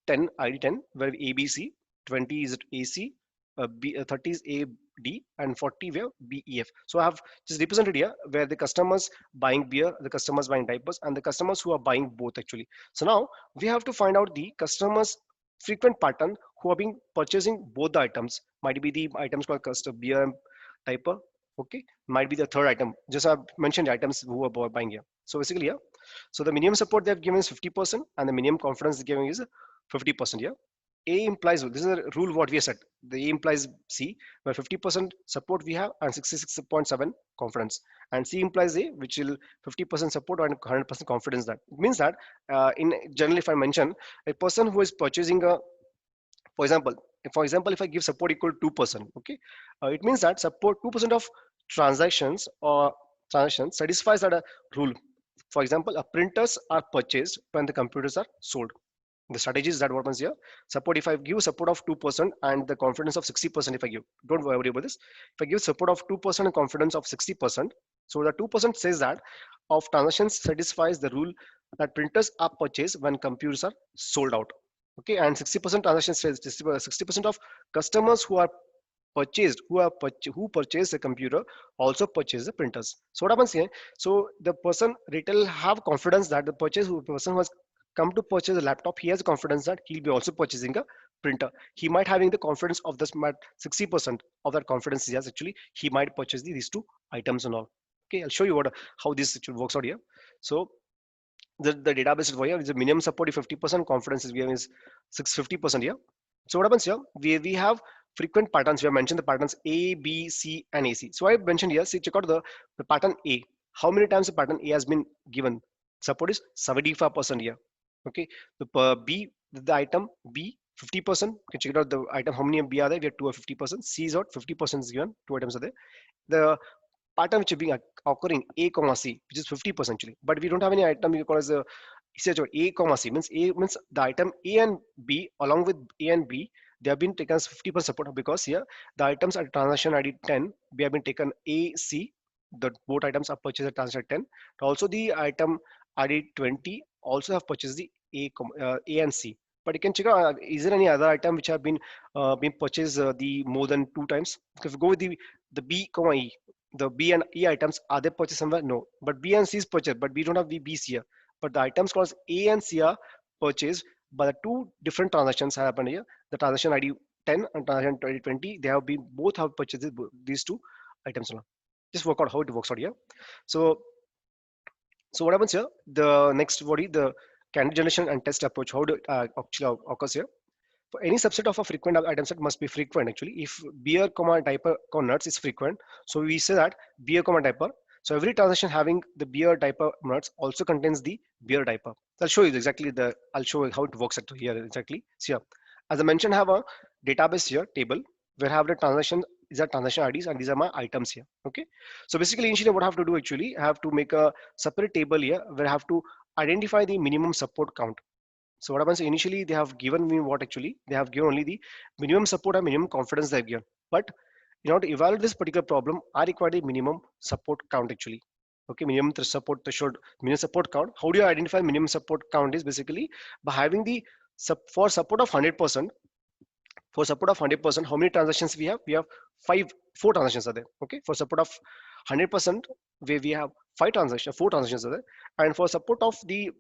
10 ID 10, where ABC, 20 is AC, 30 is AD, and 40 where BEF. So I have just represented here where the customers buying beer, the customers buying diapers, and the customers who are buying both actually. So now we have to find out the customers frequent pattern who are being purchasing both the items. Might be the items called custom beer and diaper. Okay, might be the third item. Just I've mentioned the items who are buying here. So basically, yeah. So the minimum support they have given is 50%, and the minimum confidence they're giving is 50% here. A implies, this is a rule what we have set. The A implies C, where 50% support we have and 66.7 confidence. And C implies A, which will 50% support and 100% confidence. That it means that in generally, if I mention a person who is purchasing a, for example, if I give support equal to 2%, okay, it means that support 2% of transactions or transactions satisfies that rule. For example, printers are purchased when the computers are sold. The strategy is that what happens here. Support, if I give support of 2% and the confidence of 60%, if I give, don't worry about this. If I give support of 2% and confidence of 60%, so the 2% says that of transactions satisfies the rule that printers are purchased when computers are sold out. Okay, and 60% transactions says 60% of customers who are purchased who purchase a computer also purchase the printers. So what happens here, so the person retail have confidence that the person who has come to purchase a laptop, he has confidence that he'll be also purchasing a printer. He might having the confidence of this 60% of that confidence he has, actually he might purchase these two items and all. Okay, I'll show you what how this actually works out here. So the database is for here is a minimum support is 50%, confidence is given is 650% here. So what happens here, we have frequent patterns. We have mentioned the patterns A, B, C, and AC. So I mentioned here, see, check out the pattern A. How many times the pattern A has been given? Support is 75% here. Okay, B, the item B 50%. Okay, check it out the item. How many B are there? We have 2 or 50%. C is out, 50% is given. 2 items are there. The pattern which is being occurring A comma C, which is 50% actually. But we don't have any item you call as a A comma C means A means the item A and B along with A and B, they have been taken as 50% support because here the items at transaction ID 10, we have been taken A, C. The both items are purchased at transaction 10. Also the item ID 20 also have purchased the A and C. But you can check out, is there any other item which have been purchased the more than 2 times? If you go with the B comma E, the B and E items, are they purchased somewhere? No. But B and C is purchased, but we don't have the B, C here. But the items called A and C are purchased, but the two different transactions have happened here. The transaction ID 10 and transaction 20, they have been both have purchased these two items. Just work out how it works out here. So what happens here? The next body, the candidate generation and test approach, how do actually occurs here? For any subset of a frequent item set must be frequent actually. If beer comma diaper comma nuts is frequent, so we say that beer comma diaper. So every transaction having the beer diaper nuts also contains the beer diaper. I'll show you exactly I'll show you how it works at here exactly. So here, as I mentioned, I have a database here table where I have the transaction. These are transaction IDs and these are my items here. Okay. So basically initially what I have to do actually, I have to make a separate table here where I have to identify the minimum support count. So what happens initially, they have given me what actually they have given only the minimum support and minimum confidence they have given. But in order to evaluate this particular problem, I require the minimum support count actually. Okay, minimum support threshold, minimum support count. How do you identify minimum support count? Is basically by having the for support of 100%. For support of 100%, how many transactions we have? We have 4 transactions are there. Okay, for support of 100%, where we have 4 transactions are there, and for support of the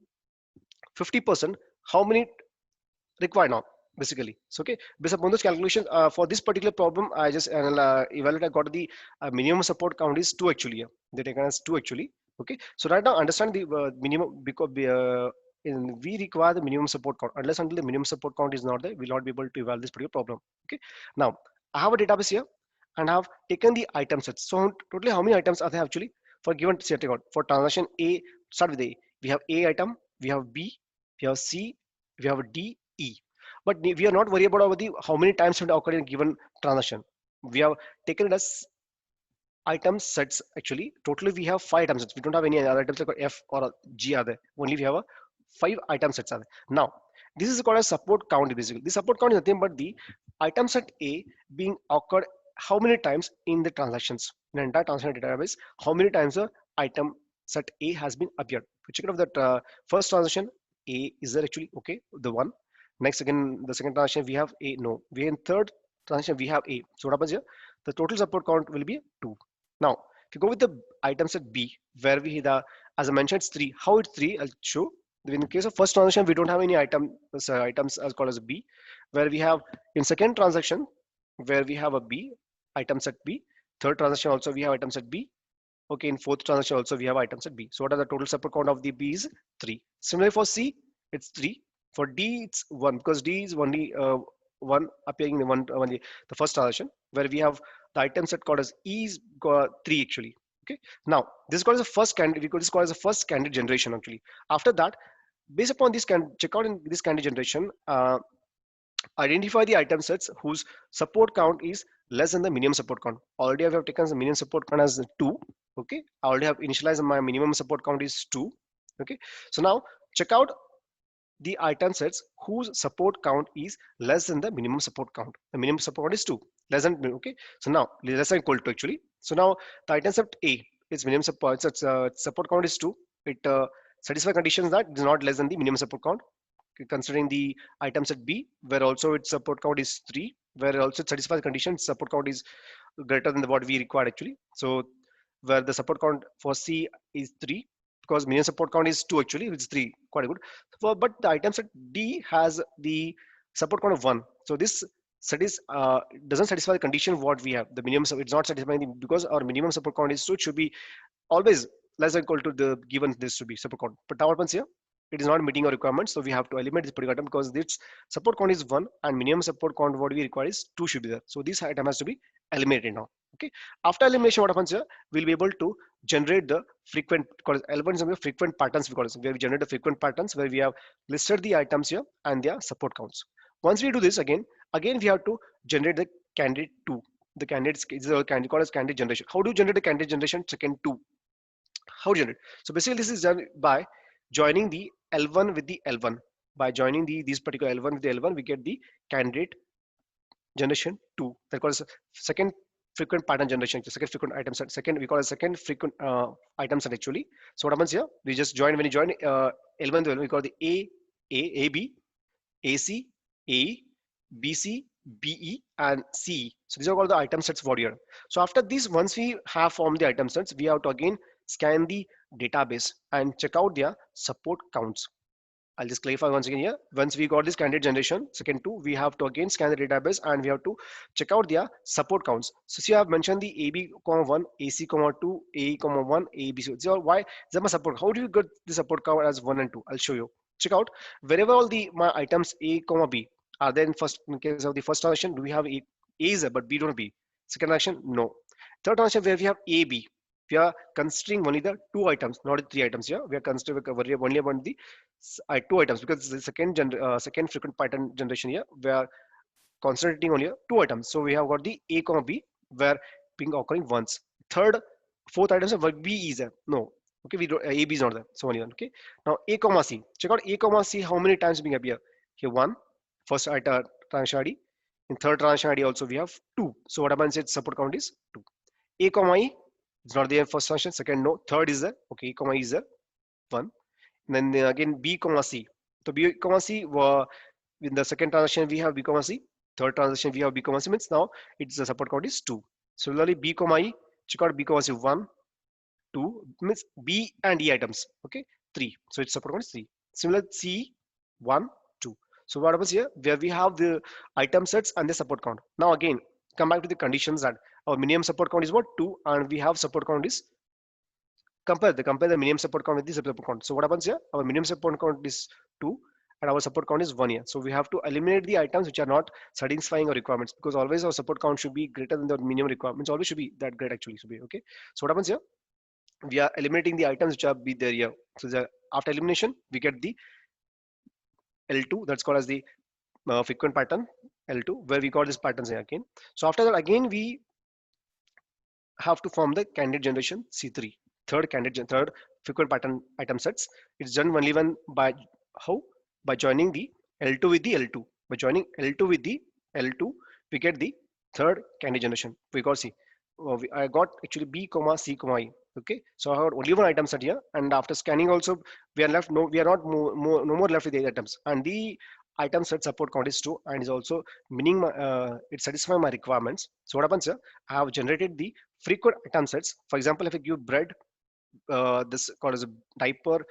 50%, how many required now basically. So okay, based upon those calculations for this particular problem, I just evaluate. I got the minimum support count is 2 actually here. They taken as 2 actually. Okay, so right now understand the minimum because we require the minimum support count. Unless until the minimum support count is not there, we'll not be able to evaluate this particular problem. Okay, now I have a database here and I have taken the item sets. So totally how many items are there actually for given setting out? For transaction A, start with A, we have A item, we have B, we have C, we have D, E. But we are not worried about how many times it occurred in a given transaction. We have taken it as item sets actually. Totally we have 5 item sets. We don't have any other items like F or G are there. Only we have a 5 item sets are there. Now this is called a support count basically. The support count is nothing but the item set A being occurred how many times in the transactions. In the entire transaction database, how many times the item set A has been appeared. To check it out that first transaction A is there actually, okay, the one. Next again, the second transaction we have A, no. We in third transaction we have A. So what happens here? The total support count will be 2. Now, if you go with the item set B, where we as I mentioned, it's 3. How it's 3? I'll show. In the case of first transaction, we don't have any items as called as a B. Where we have in second transaction, where we have a B, item set B. Third transaction also we have item set B. Okay, in fourth transaction also we have items at B. So what are the total support count of the B is 3. Similarly for C, it's 3. For D, it's 1 because D is only one appearing in one only the first transaction where we have the item set called as E3 actually. Okay, now this is called as the first candidate. We call this called as the first candidate generation actually. After that, based upon this can check out in this candidate generation, identify the item sets whose support count is less than the minimum support count. Already I have taken the minimum support count as 2. Okay, I already have initialized my minimum support count is 2. Okay, so now check out the item sets whose support count is less than the minimum support count. The minimum support count is 2, less than. Okay, so now less than equal to actually. So now the item set A, its minimum support, support count is 2. It satisfy conditions that it is not less than the minimum support count. Considering the item set B, where also its support count is 3, where also it satisfies the condition support count is greater than what we required actually. So where the support count for C is 3, because minimum support count is 2 actually, which is 3, quite good. But the item set D has the support count of 1. So this set is doesn't satisfy the condition what we have. The minimum, it's not satisfying because our minimum support count is 2, it should be always less than equal to the given this should be support count. But now what happens here? It is not meeting our requirements, so we have to eliminate this particular item because this support count is 1 and minimum support count what we require is 2 should be there. So this item has to be eliminated now. Okay, after elimination what happens here, we'll be able to generate the frequent, because elements of the frequent patterns, because where we generate the frequent patterns where we have listed the items here and their support counts. Once we do this again we have to generate the candidate 2. The candidates is a candidate called as candidate generation. How do you generate the candidate generation second 2? How do you generate? So basically this is done by joining the L1 with the L1. By joining these particular L1 with the L1, we get the candidate generation 2. That calls second frequent pattern generation, second frequent item set. Second, we call it second frequent item set actually. So what happens here? We just join, when you join L1 to L1, we call the AB, AC, AE, BC, BE, and CE. So these are all the item sets for here. So after this, once we have formed the item sets, we have to again scan the database and check out their support counts. I'll just clarify once again here. Once we got this candidate generation, second 2, we have to again scan the database and we have to check out their support counts. So see, I have mentioned the AB, 1, AC, 2, AE, 1, ABC. So why is that my support? How do you get the support count as 1 and 2? I'll show you. Check out wherever all the my items A, B are there in first, in case of the first transaction, do we have A is there, but B don't B. Second transaction, no. Third transaction where we have AB, we are considering only the 2 items, not the 3 items here. We are considering only about the 2 items because the second frequent pattern generation here, we are concentrating only 2 items. So we have got the A, B, where being occurring once. Third, fourth items are B is there. No. Okay, we don't, A, B is not there. So only one. Okay. Now A, C. Check out A, C. How many times being appear? Here 1. First item transaction ID. In third transaction ID also we have 2. So what happens? Its support count is 2. A, E. It's not there first transaction. Second, no. Third is there. Okay, A, E is there. 1. And then again B, C. So B, C. In the second transaction we have B, C. Third transaction we have B, C. Means now its the support count is 2. Similarly, B, E. Check out B, C. 1, 2 means B and E items. Okay, 3. So its support count is 3. Similar C, 1, 2. So what happens here? Where we have the item sets and the support count. Now again, come back to the conditions that our minimum support count is what? 2, and we have support count is compare the minimum support count with the support count. So what happens here? Our minimum support count is 2 and our support count is 1 here. So we have to eliminate the items which are not satisfying our requirements, because always our support count should be greater than the minimum requirements. Always should be that great actually should be okay. So what happens here? We are eliminating the items which are be there here. So after elimination, we get the L2, that's called as the frequent pattern L2, where we got this patterns here again. So after that, again we have to form the candidate generation C3, third frequent pattern item sets. It's done only one by how? By joining the L2 with the L2. By joining L2 with the L2, we get the third candidate generation. We got C. I got actually B, C, E. Okay, so I have only one item set here, and after scanning also we are left we are not no more left with the items, and the item set support count is 2 and is also meaning it satisfy my requirements. So what happens here? I have generated the frequent item sets. For example, if I give bread, this called as a diaper,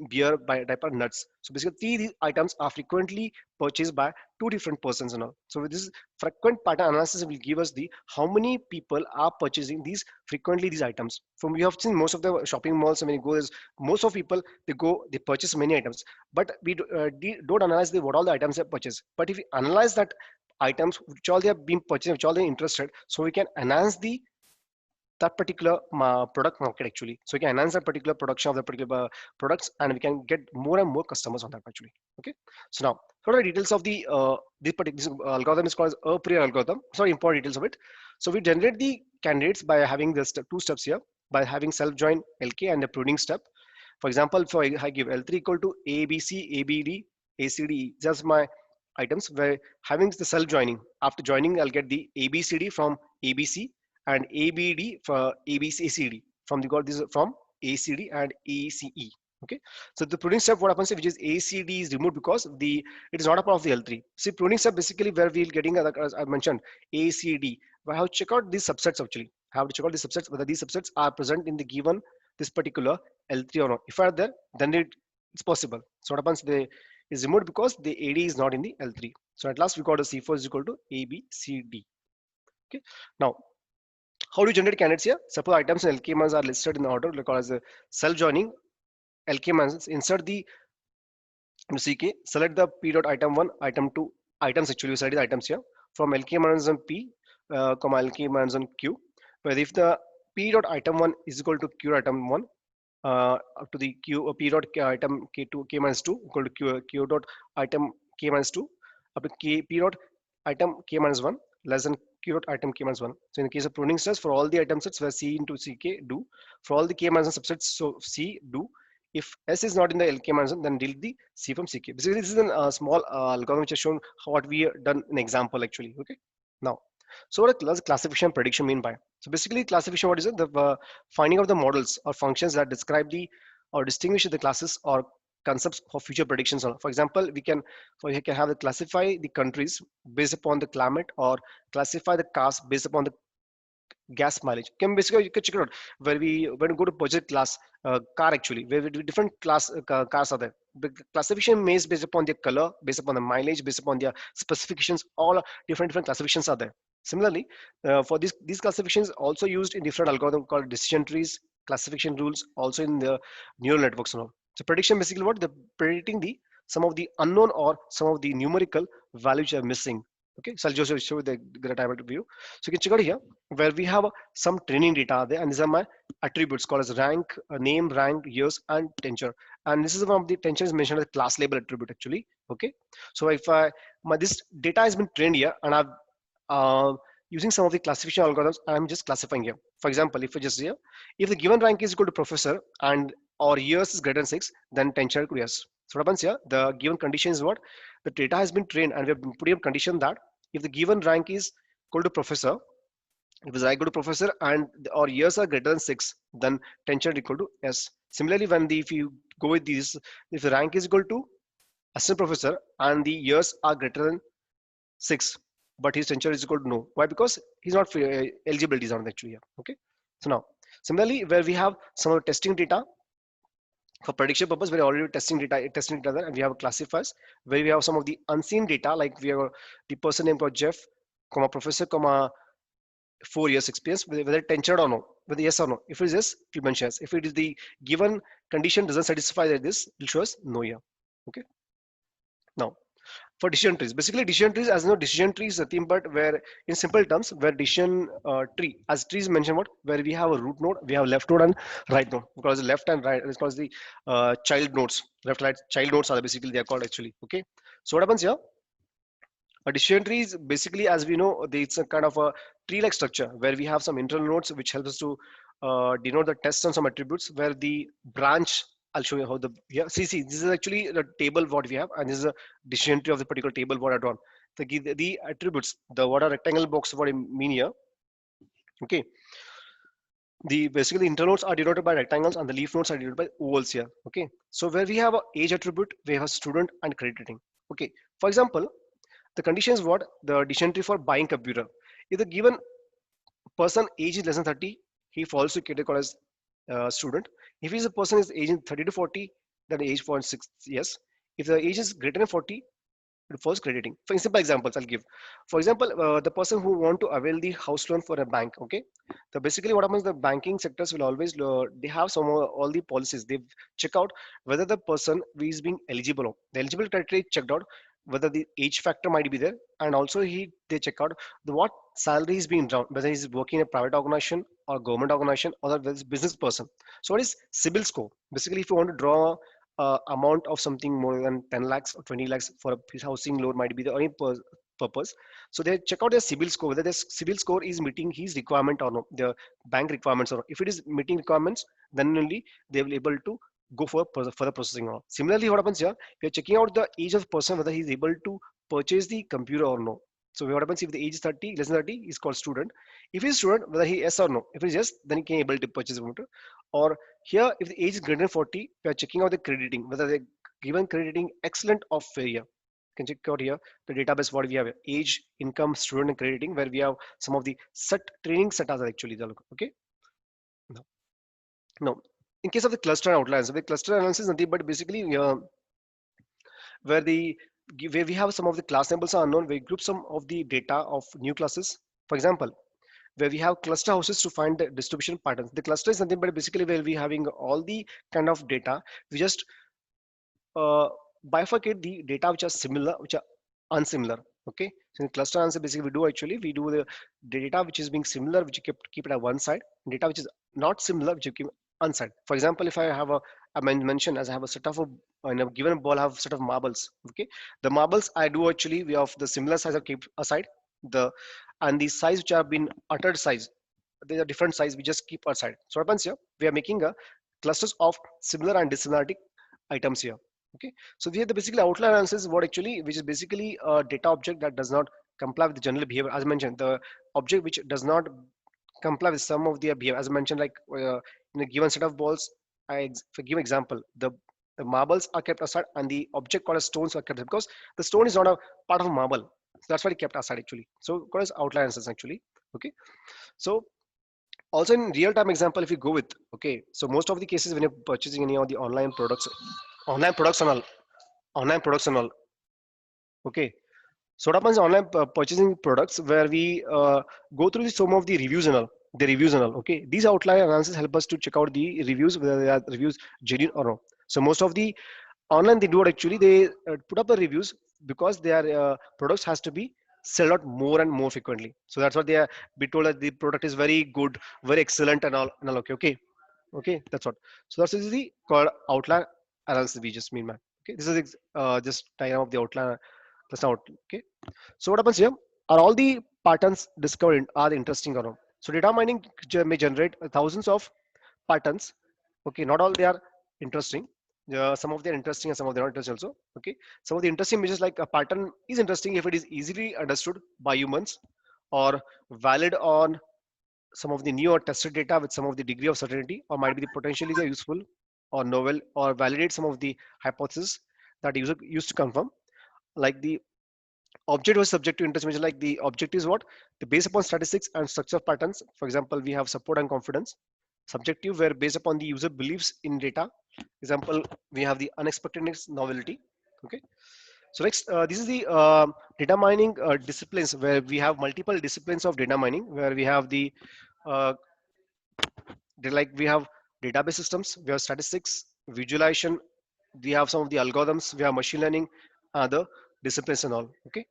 beer, by diaper, nuts. So basically these items are frequently purchased by 2 different persons and all. So with this frequent pattern analysis will give us the how many people are purchasing these frequently these items. From we have seen most of the shopping malls, when you go, is most of people they purchase many items, but we don't analyze what all the items they purchase. But if we analyze that items which all they have been purchased, which all they're interested, so we can enhance the that particular product market actually. So we can enhance that particular production of the particular products, and we can get more and more customers on that actually. Okay. So now, what are the details of the this particular algorithm is called as a priori algorithm. Sorry, important details of it. So we generate the candidates by having this two steps here, by having self join LK and the pruning step. For example, if I give L3 equal to ABC, ABD, ACD, just my items where having the self joining. After joining, I'll get the ABCD from ABC and ABD for ABCD from the got this from ACD and ACE. Okay, so the pruning step, what happens which is ACD is removed because the it is not a part of the L3. See, pruning step basically where we'll getting as I mentioned ACD. I have to check out these subsets actually. I have to check out the subsets whether these subsets are present in the given this particular L3 or not. If are there, then it's possible. So what happens? They is removed because the AD is not in the L3. So at last we got a C4 is equal to ABCD. Okay. Now, how do you generate candidates here? Suppose items in LK-mans are listed in the order called as a self joining. LK-mans insert the CK, select the P dot item 1, item 2 items actually you select the items here from LK-mans on P, comma LK-mans on Q. But if the P dot item 1 is equal to Q item 1, up to the Q P dot item K2 K minus 2 equal to Q dot item K minus 2 up to P dot item K minus 1 less than Q dot item K minus 1. So in the case of pruning steps, for all the item sets where C into CK do, for all the K minus 1 subsets, so C do. If S is not in the LK minus 1, then delete the C from CK. Basically, this is a small algorithm which has shown what we have done in example actually. Okay. Now, so what does classification prediction mean by? So basically, classification, what is it? The finding of the models or functions that describe the or distinguish the classes or concepts for future predictions. For example, we can have the classify the countries based upon the climate or classify the cars based upon the gas mileage. Can basically you can check it out where we when we go to budget class car actually where different class cars are there. The classification is based upon their color, based upon the mileage, based upon their specifications. All different classifications are there. Similarly, for these classifications also used in different algorithm called decision trees, classification rules, also in the neural networks now. So prediction basically what the predicting the some of the unknown or some of the numerical values are missing. Okay, so I'll just show the time view. So you can check out here where we have some training data there, and these are my attributes called as rank, name, rank, years, and tenure. And this is one of the tenure is mentioned as a class label attribute actually. Okay, so if this data has been trained here, and I've using some of the classification algorithms, I'm just classifying here. For example, if we just here, if the given rank is equal to professor and or years is greater than 6, then tenure could yes. So what happens here? The given condition is what? The data has been trained, and we have put a condition that if the given rank is equal to professor, if it's equal to professor and or years are greater than 6, then tenure equal to S. Similarly, when if you go with these, if the rank is equal to assistant professor and the years are greater than 6, but his tenure is equal to no. Why? Because he's not eligibility is not actually here. Okay. So now, similarly, where we have some of the testing data for prediction purpose, we're already testing data there, and we have classifiers where we have some of the unseen data, like we have the person name called Jeff, comma professor, comma 4 years experience, whether tenure or no, whether yes or no. If it is yes, it will mention yes. If it is the given condition doesn't satisfy this, it will show us no here. Okay. Now, for decision trees, basically decision trees, as you know, decision tree is nothing but where in simple terms where decision tree as trees mentioned what where we have a root node, we have left node and right node, because the left and right is called the child nodes. Left right child nodes are basically they are called actually. Okay, so what happens here? A decision tree is basically, as we know, it's a kind of a tree-like structure where we have some internal nodes which helps us to denote the tests on some attributes. Where the branch, I'll show you how the yeah. See, this is actually the table what we have, and this is a decision tree of the particular table what I drawn. The attributes, the what are rectangle box what I mean here. Okay, the basically internal nodes are denoted by rectangles and the leaf nodes are denoted by ovals here. Okay, so where we have a age attribute, we have a student and credit rating. Okay, for example, the condition is what the decision tree for buying computer. If the given person age is less than 30, he falls to category as student. If he's a person is aging 30 to 40, then age for 6 years. If the age is greater than 40, it falls crediting. For simple examples, I'll give. For example, the person who want to avail the house loan for a bank. Okay, so basically what happens, the banking sectors will always they have some all the policies. They check out whether the person is being eligible. The eligible criteria is checked out. whether the age factor might be there, and also they check out what salary is being drawn, whether he's working in a private organization or government organization or whether it's business person. So what is CIBIL score? Basically, if you want to draw amount of something more than 10 lakhs or 20 lakhs for a housing loan might be the only purpose. So they check out their CIBIL score, whether their CIBIL score is meeting his requirement or no, the bank requirements or no. If it is meeting requirements, then only they will able to go for further processing. Or similarly, what happens here? We are checking out the age of the person whether he is able to purchase the computer or no. So what happens if the age is 30, less than 30, is called student. If he's student, whether he yes or no. If he's yes, then he can able to purchase the computer. Or here, if the age is greater than 40, we are checking out the crediting, whether they given crediting excellent or failure. You can check out here the database what we have here, age, income, student, and crediting, where we have some of the set training setups are actually there. Okay. No. No. In case of the cluster outlines, the cluster analysis is nothing but basically where the where we have some of the class labels are unknown, we group some of the data of new classes. For example, where we have cluster houses to find the distribution patterns. The cluster is nothing but basically where we having all the kind of data. We just uh, bifurcate the data which are similar, which are unsimilar. Okay, so in cluster answer basically we do the data which is being similar, which you keep it at one side, data which is not similar, which you keep unside. For example, if I have mentioned as I have a set of in a given ball, I have a set of marbles. Okay, the marbles I do actually we have the similar size I keep aside, the and the size which have been uttered size, they are different size, we just keep aside. So what happens here? We are making a clusters of similar and dissimilarity items here. Okay, so we have the basically outlier analysis, what actually which is basically a data object that does not comply with the general behavior. As I mentioned, the object which does not comply with some of their behavior. As I mentioned, like in a given set of balls, for give example, the marbles are kept aside and the object called as stones are kept aside because the stone is not a part of a marble. So that's why it kept aside actually. So called as outlier analysis actually. Okay, so also in real time example, if you go with, okay, so most of the cases when you're purchasing any of the online products and all, online products and all. Okay, so what happens online purchasing products where we go through some of the reviews and all, the reviews and all. Okay, these outlier analysis help us to check out the reviews whether they are reviews genuine or no. So most of the online they do it actually they put up the reviews because their products has to be sell out more and more frequently. So that's what they are be told that the product is very good, very excellent and all. Okay, okay, okay, that's what. So that's the called outlier analysis we just mean man. Okay, this is just diagram of the outlier. That's not okay. So what happens here? Are all the patterns discovered are interesting or not? So data mining may generate thousands of patterns. Okay, not all they are interesting. Some of them are interesting and some of them are not interesting also. Okay, some of the interesting measures like a pattern is interesting if it is easily understood by humans or valid on some of the new or tested data with some of the degree of certainty, or might be the potentially they're useful or novel or validate some of the hypotheses that user used to confirm, like the object was subject to interest measure. Like the object is what the based upon statistics and structure of patterns. For example, we have support and confidence. Subjective where based upon the user beliefs in data. Example, we have the unexpectedness, novelty. Okay, so next this is the data mining disciplines where we have multiple disciplines of data mining where we have the uh, like we have database systems, we have statistics, visualization, we have some of the algorithms, we have machine learning, other disciplines and all. Okay,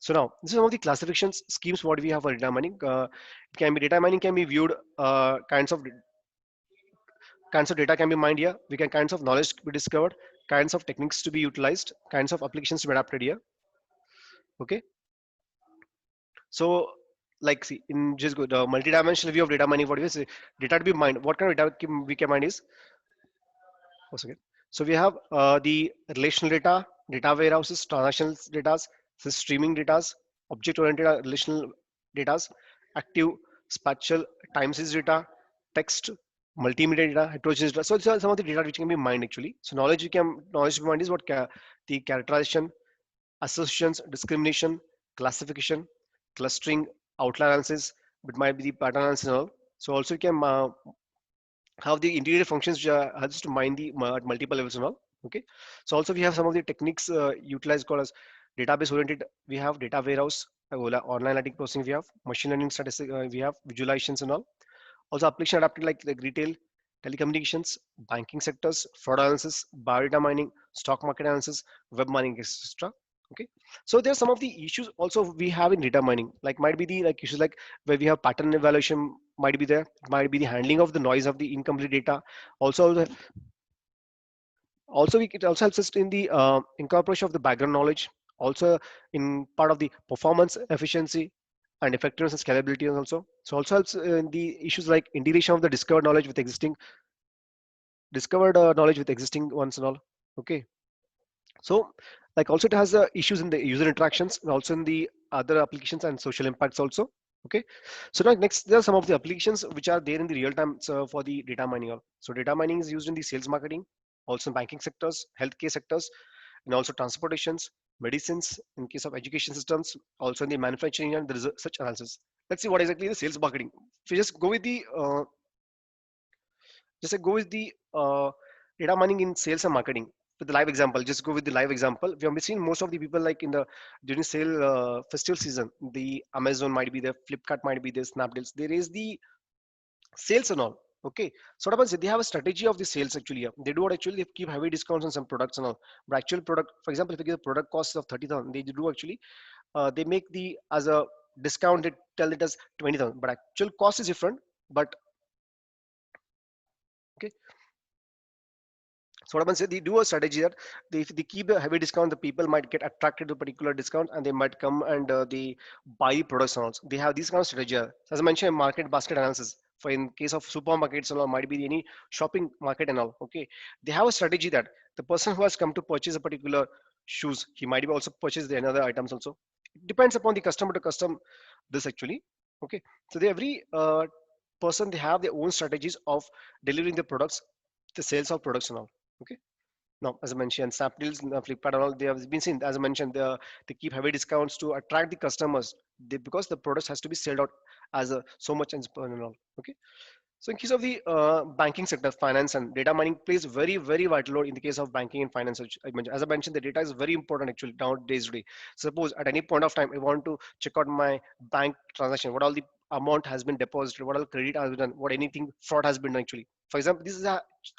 so now this is some of the classifications schemes what we have for data mining. It can be data mining can be viewed kinds of data can be mined here. We can kinds of knowledge to be discovered, kinds of techniques to be utilized, kinds of applications to be adapted here. Okay, so like see in just go the multi-dimensional view of data mining. What is data to be mined? What kind of data we can mine is one second. So we have the relational data, data warehouses, transactional data, streaming data, object-oriented relational data, active spatial time series data, text, multimedia data, heterogeneous data. So these are some of the data which can be mined actually. So knowledge to be mined is what the characterization, associations, discrimination, classification, clustering, outlier analysis, but might be the pattern analysis and all. So also you can have the integrated functions which helps to mine the at multiple levels and all. Okay, so also we have some of the techniques utilized called as database oriented. We have data warehouse, online analytic processing. We have machine learning statistics. We have visualizations and all. Also application adapted like retail, telecommunications, banking sectors, fraud analysis, biodata mining, stock market analysis, web mining, etc. Okay, so there are some of the issues also we have in data mining, like might be the like issues like where we have pattern evaluation might be there, might be the handling of the noise of the incomplete data. Also it also helps us in the incorporation of the background knowledge, also in part of the performance efficiency and effectiveness and scalability also. So also helps in the issues like integration of the discovered knowledge with existing ones and all. Okay, so like also it has issues in the user interactions and also in the other applications and social impacts also. Okay, so now next there are some of the applications which are there in the real time for the data mining. So data mining is used in the sales marketing, also in banking sectors, healthcare sectors, and also transportations, medicines, in case of education systems, also in the manufacturing and the research analysis. Let's see what exactly the sales marketing. If we just go with the data mining in sales and marketing with the live example. Just go with the live example. We have seen most of the people like in the during sale festival season, the Amazon might be there, Flipkart might be there, Snapdeals. There is the sales and all. Okay, so what happens? They have a strategy of the sales actually. Here. They do what actually they keep heavy discounts on some products and all. But actual product, for example, if you give a product cost of 30,000, they do actually they make the as a discount. They tell it as 20,000, but actual cost is different. But okay, so what happens is they do a strategy that if they keep a heavy discount, the people might get attracted to a particular discount and they might come and they buy products and also. They have this kind of strategy. So as I mentioned, market basket analysis. For in case of supermarkets and all, might be any shopping market and all. Okay, they have a strategy that the person who has come to purchase a particular shoes, he might be also purchase the another items also. It depends upon the customer to custom this actually. Okay, so they every person they have their own strategies of delivering the products, the sales of products and all. Okay. Now, as I mentioned, Snapdeals, Flipkart, and all they have been seen. As I mentioned, they keep heavy discounts to attract the customers because the products has to be sold out as a so much and all. Okay. So in case of the banking sector, finance and data mining plays very vital role in the case of banking and finance. Which I mentioned. As I mentioned, the data is very important actually nowadays today. Suppose at any point of time I want to check out my bank transaction, what all the amount has been deposited, what all credit has been done, what anything fraud has been done actually. For example, this is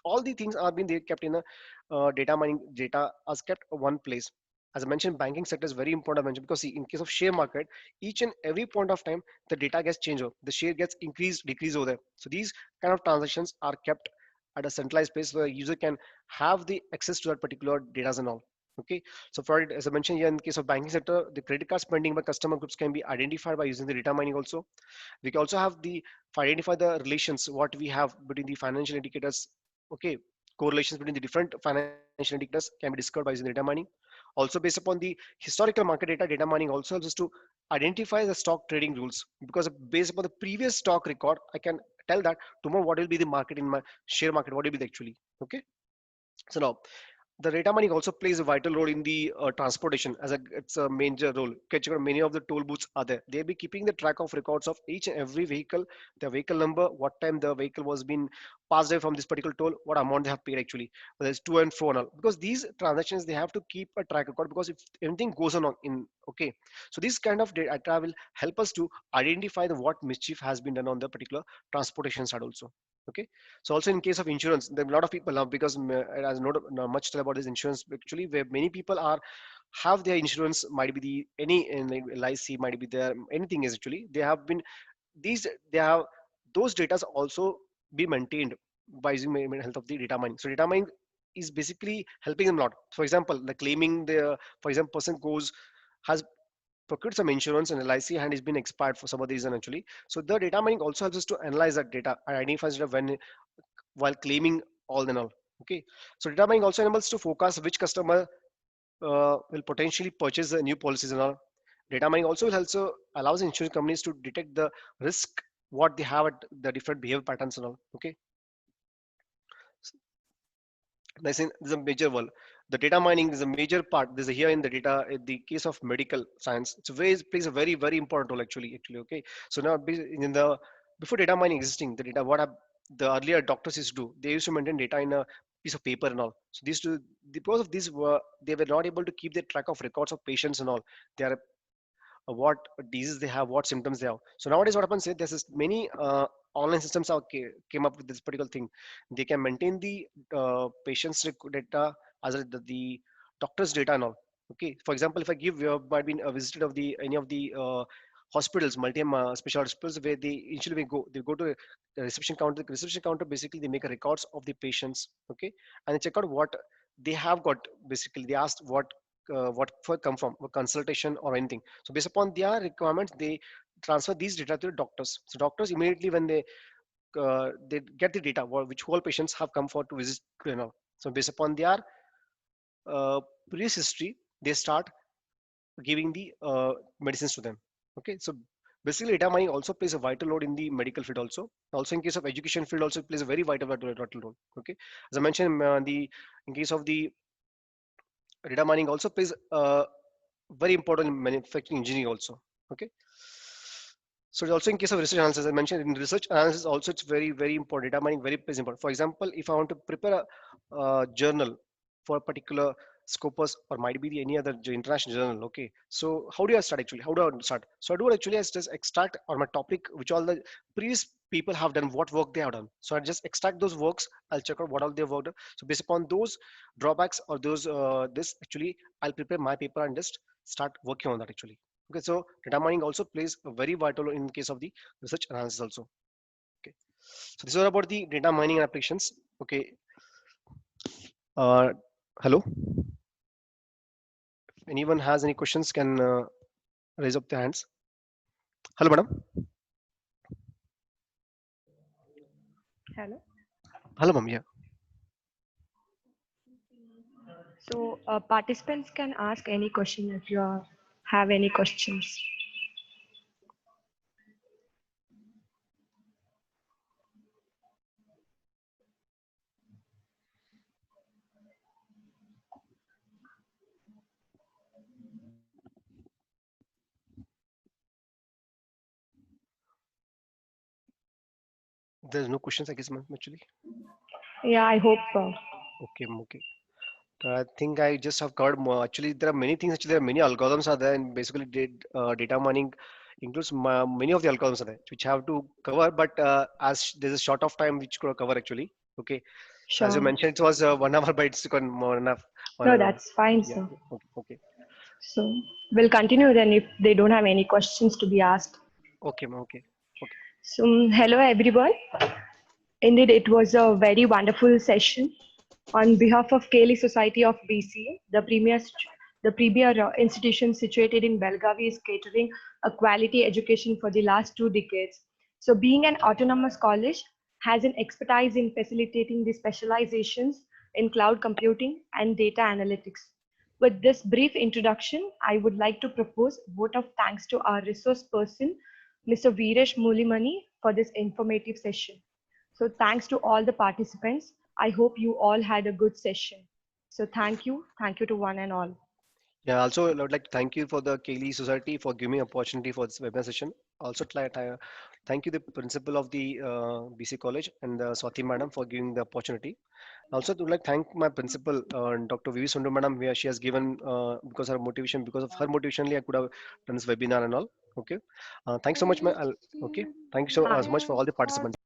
all the things are being kept in a data mining data as kept one place. As I mentioned, banking sector is very important. I mentioned because see, in case of share market, each and every point of time the data gets changed over. The share gets increased, decreased over there. So these kind of transactions are kept at a centralized place where user can have the access to that particular data and all. Okay, so for it, as I mentioned here, in case of banking sector, the credit card spending by customer groups can be identified by using the data mining also. We can also have the identify the relations what we have between the financial indicators. Okay, correlations between the different financial indicators can be discovered by using the data mining. Also based upon the historical market data mining also helps us to identify the stock trading rules, because based upon the previous stock record I can tell that tomorrow what will be the market in my share market, what will be the actually. Okay, so now the data mining also plays a vital role in the transportation as it's a major role. Catch many of the toll booths are there. They'll be keeping the track of records of each and every vehicle, the vehicle number, what time the vehicle was been passed away from this particular toll, what amount they have paid actually, whether it's to and fro and all. Because these transactions they have to keep a track record, because if anything goes on in okay, so this kind of data will help us to identify the what mischief has been done on the particular transportation side also. Okay, so also in case of insurance, there are a lot of people now because as not much tell about this insurance actually, where many people are have their insurance might be the any in like LIC might be there, anything is actually they have been these they have those data also be maintained by using health of the data mining. So data mining is basically helping them a lot. For example, the claiming the for example person goes has procured some insurance and LIC and it's been expired for some other reason actually. So the data mining also helps us to analyze that data and identifies it when while claiming all in all. Okay, so data mining also enables to forecast which customer will potentially purchase the new policies and all. Data mining also will also allows insurance companies to detect the risk what they have at the different behavior patterns and all. Okay, this is a major one. The data mining is a major part. There's a here in the data in the case of medical science. It's a very plays a very important role actually. Okay, so now in the before data mining existing, the data the earlier doctors used to do. They used to maintain data in a piece of paper and all. So these two because of these were they were not able to keep the track of records of patients and all. They are what diseases they have, what symptoms they have. So nowadays, what happens is there's many online systems are came up with this particular thing. They can maintain the patient's data as well as the doctor's data and all. Okay, for example, if I give you might been a visited of the any of the hospitals, multi special hospitals, where they go to the reception counter. The reception counter basically they make a records of the patients, okay, and they check out what they have got. Basically, they asked what for come from a consultation or anything. So based upon their requirements, they transfer these data to the doctors. So doctors immediately when they get the data which whole patients have come for to visit, you know. So based upon their uh, previous history, they start giving the medicines to them. Okay, so basically data mining also plays a vital role in the medical field also in case of education field also it plays a very vital role. Okay, as I mentioned, the in case of the data mining also plays very important in manufacturing engineering also. Okay, so also in case of research analysis, I mentioned in research analysis also it's very important. Data mining very plays important. For example, if I want to prepare a journal for a particular scopus or might be the any other international journal. Okay, so how do I start actually? How do I start? So I do it actually as just extract on my topic which all the previous people have done, what work they have done. So I just extract those works. I'll check out what all they've worked on. So based upon those drawbacks or those this actually I'll prepare my paper and just start working on that actually. Okay, so data mining also plays a very vital role in case of the research analysis also. Okay, so this is all about the data mining applications. Okay, uh, hello. If anyone has any questions, can raise up their hands. Hello, madam. Hello. Hello, ma'am. Yeah. So participants can ask any question if you have any questions. There's no questions, I guess, ma'am. Actually. Yeah, I hope. Okay, ma'am, okay. I think I just have covered more. Actually, there are many things. Actually, there are many algorithms are there, and basically, data mining includes many of the algorithms are there, which have to cover. But as there's a short of time which could cover actually. Okay, so as you Sure. mentioned, it was 1 hour, but it's gone more enough. No, 1 hour. that's fine, Yeah. sir. Okay. Okay. So we'll continue then if they don't have any questions to be asked. Okay, ma'am. Okay. Okay. So hello everyone. Indeed, it was a very wonderful session. On behalf of Keli Society of BCA, the premier institution situated in Belgavi is catering a quality education for the last 2 decades. So being an autonomous college has an expertise in facilitating the specializations in cloud computing and data analytics. With this brief introduction, I would like to propose vote of thanks to our resource person, Mr. Veeresh Mulimani, for this informative session. So thanks to all the participants. I hope you all had a good session. So thank you. Thank you to one and all. Yeah, also I would like to thank you for the Kaylee Society for giving me opportunity for this webinar session. Also, thank you the principal of the BC College and Swati Madam for giving the opportunity. Also, I would like to thank my principal, Dr. Vivi Sundu Madam, where she has given because of her motivation, only I could have done this webinar and all. Okay, thanks so much, okay, thank you so Hi. much for all the participants.